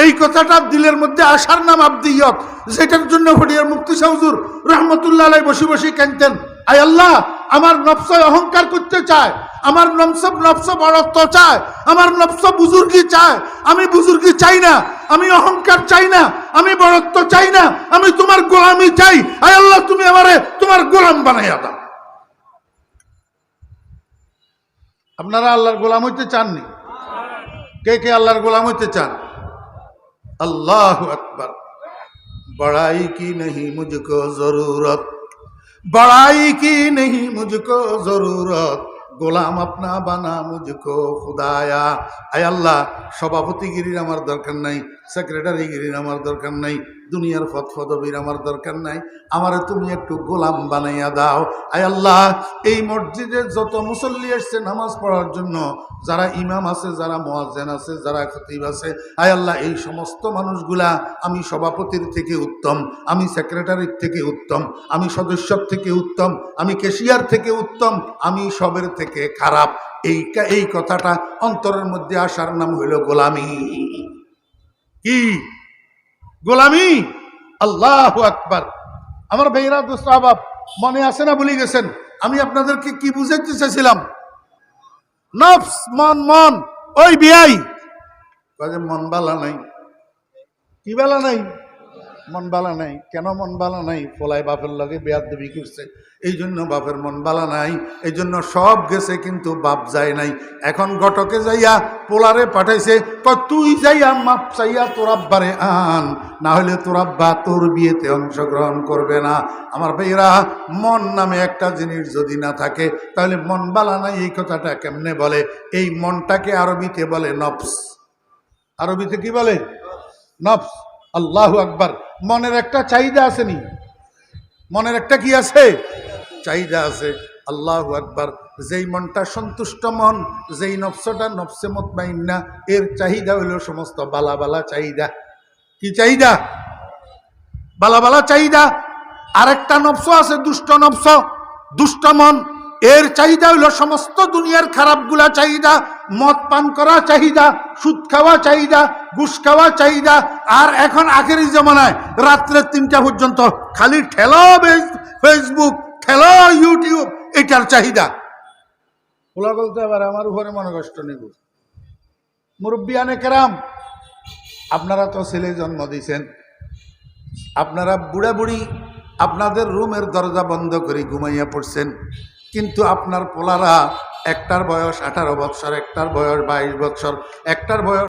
এই কথাটা দিলের মধ্যে আসার নাম আব্দিয়ত, যেটার জন্য ফটিয়ার মুফতি শাহ হুজুর রহমতুল্লাহ আলাইহি বসে বসে কাঁদতেন, আয় আল্লাহ, আমার নফস অহংকার করতে চায়, আমার নফস বড়ত্ব চায়, আমার নফস বুজুর্গি চায়। আমি বুজুর্গি চাই না, আমি অহংকার চাই না, আমি বড়ত্ব চাই না, আমি তোমার গোলামি চাই। আয় আল্লাহ, তুমি আমারে তোমার গোলাম বানাইয়া দাও। আপনারা আল্লাহর গোলাম হইতে চাননি? কে কে আল্লাহর গোলাম হইতে চান? अल्लाहु अकबर। बड़ाई की नहीं मुझको जरूरत, बड़ाई की नहीं मुझको जरूरत, গোলাম আপনা বানা মুঝকো খুদায়া। আয় আল্লাহ, সভাপতিগিরির আমার দরকার নাই, সেক্রেটারিগিরির আমার দরকার নাই, দুনিয়ার ফদফদবির আমার দরকার নাই, আমারে তুমি একটু গোলাম বানাইয়া দাও। আয় আল্লাহ, এই মসজিদে যত মুসল্লি এসছে নামাজ পড়ার জন্য, যারা ইমাম আছে, যারা মুয়াজ্জিন আছে, যারা খতিব আছে, আয় আল্লাহ, এই সমস্ত মানুষগুলা আমি সভাপতির থেকে উত্তম, আমি সেক্রেটারির থেকে উত্তম, আমি সদস্যর থেকে উত্তম, আমি ক্যাশিয়ার থেকে উত্তম, আমি সবের থেকে খারাপ। এই কথাটা অন্তরের মধ্যে আসার নাম হইল গোলামি। কি গোলামি? আল্লাহু আকবার। আমার ভাইরা দোস্ত আহবাব, মনে আছে না ভুলে গেছেন? আমি আপনাদেরকে কি বুঝাইতে চাইছিলাম? নফস, মন, মন। ওই বিয়াই কাজে মন বালা নাই। কি বালা নাই? মন বালা নাই। কেন মন বালা নাই? পোলায় বাপের লগে বেয়াদবি করছে, এই জন্য বাপের মন বালা নাই। এই জন্য সব গেছে কিন্তু বাপ যায় নাই। এখন ঘটকে যাইয়া পোলারে পাঠাইছে, তুই যাইয়া মাপ চাইয়া তোর আব্বারে আন, না হলে তোর আব্বা তোর বিয়েতে অংশগ্রহণ করবে না। আমার ভাইরা, মন নামে একটা জিনিস যদি না থাকে তাহলে মন বালা নাই এই কথাটা কেমনে বলে? এই মনটাকে আরবিতে বলে নফস। আরবিতে কি বলে? নফস। আল্লাহু আকবার। মনের একটা চাহিদা আছে নি? মনের একটা কি আছে? চাহিদা আছে। আল্লাহু আকবার। যেই মনটা সন্তুষ্ট মন, যেই নফসটা নফসে মুতমাইন্না, এর চাহিদা হইল সমস্ত বালা বালা চাহিদা। কি চাহিদা? বালা বালা চাহিদা। আরেকটা নফস আছে দুষ্ট নফস, দুষ্ট মন, এর চাহিদা হইল সমস্ত দুনিয়ার খারাপগুলা চাহিদা। মদ পান করা চাহিদা, সুদ খাওয়া চাহিদা, ঘুষ খাওয়া চাহিদা। আর এখন আখেরি জামানায় রাত্রে 3টা পর্যন্ত খালি ঠেলো ফেসবুক, ঠেলো ইউটিউব, এটার চাহিদা। ওলা বলতে আবার আমার উপরে মনে কষ্ট নেব। মুরব্বিয়ানে কেরাম, আপনারা তো ছেলে জন্ম দিয়েছেন, আপনারা বুড়া বুড়ি আপনাদের রুমের দরজা বন্ধ করে ঘুমাইয়া পড়ছেন, কিন্তু আপনার পোলারা একটার বয়স 18 বৎসর, একটার বয়স 22 বৎসর, একটার বয়স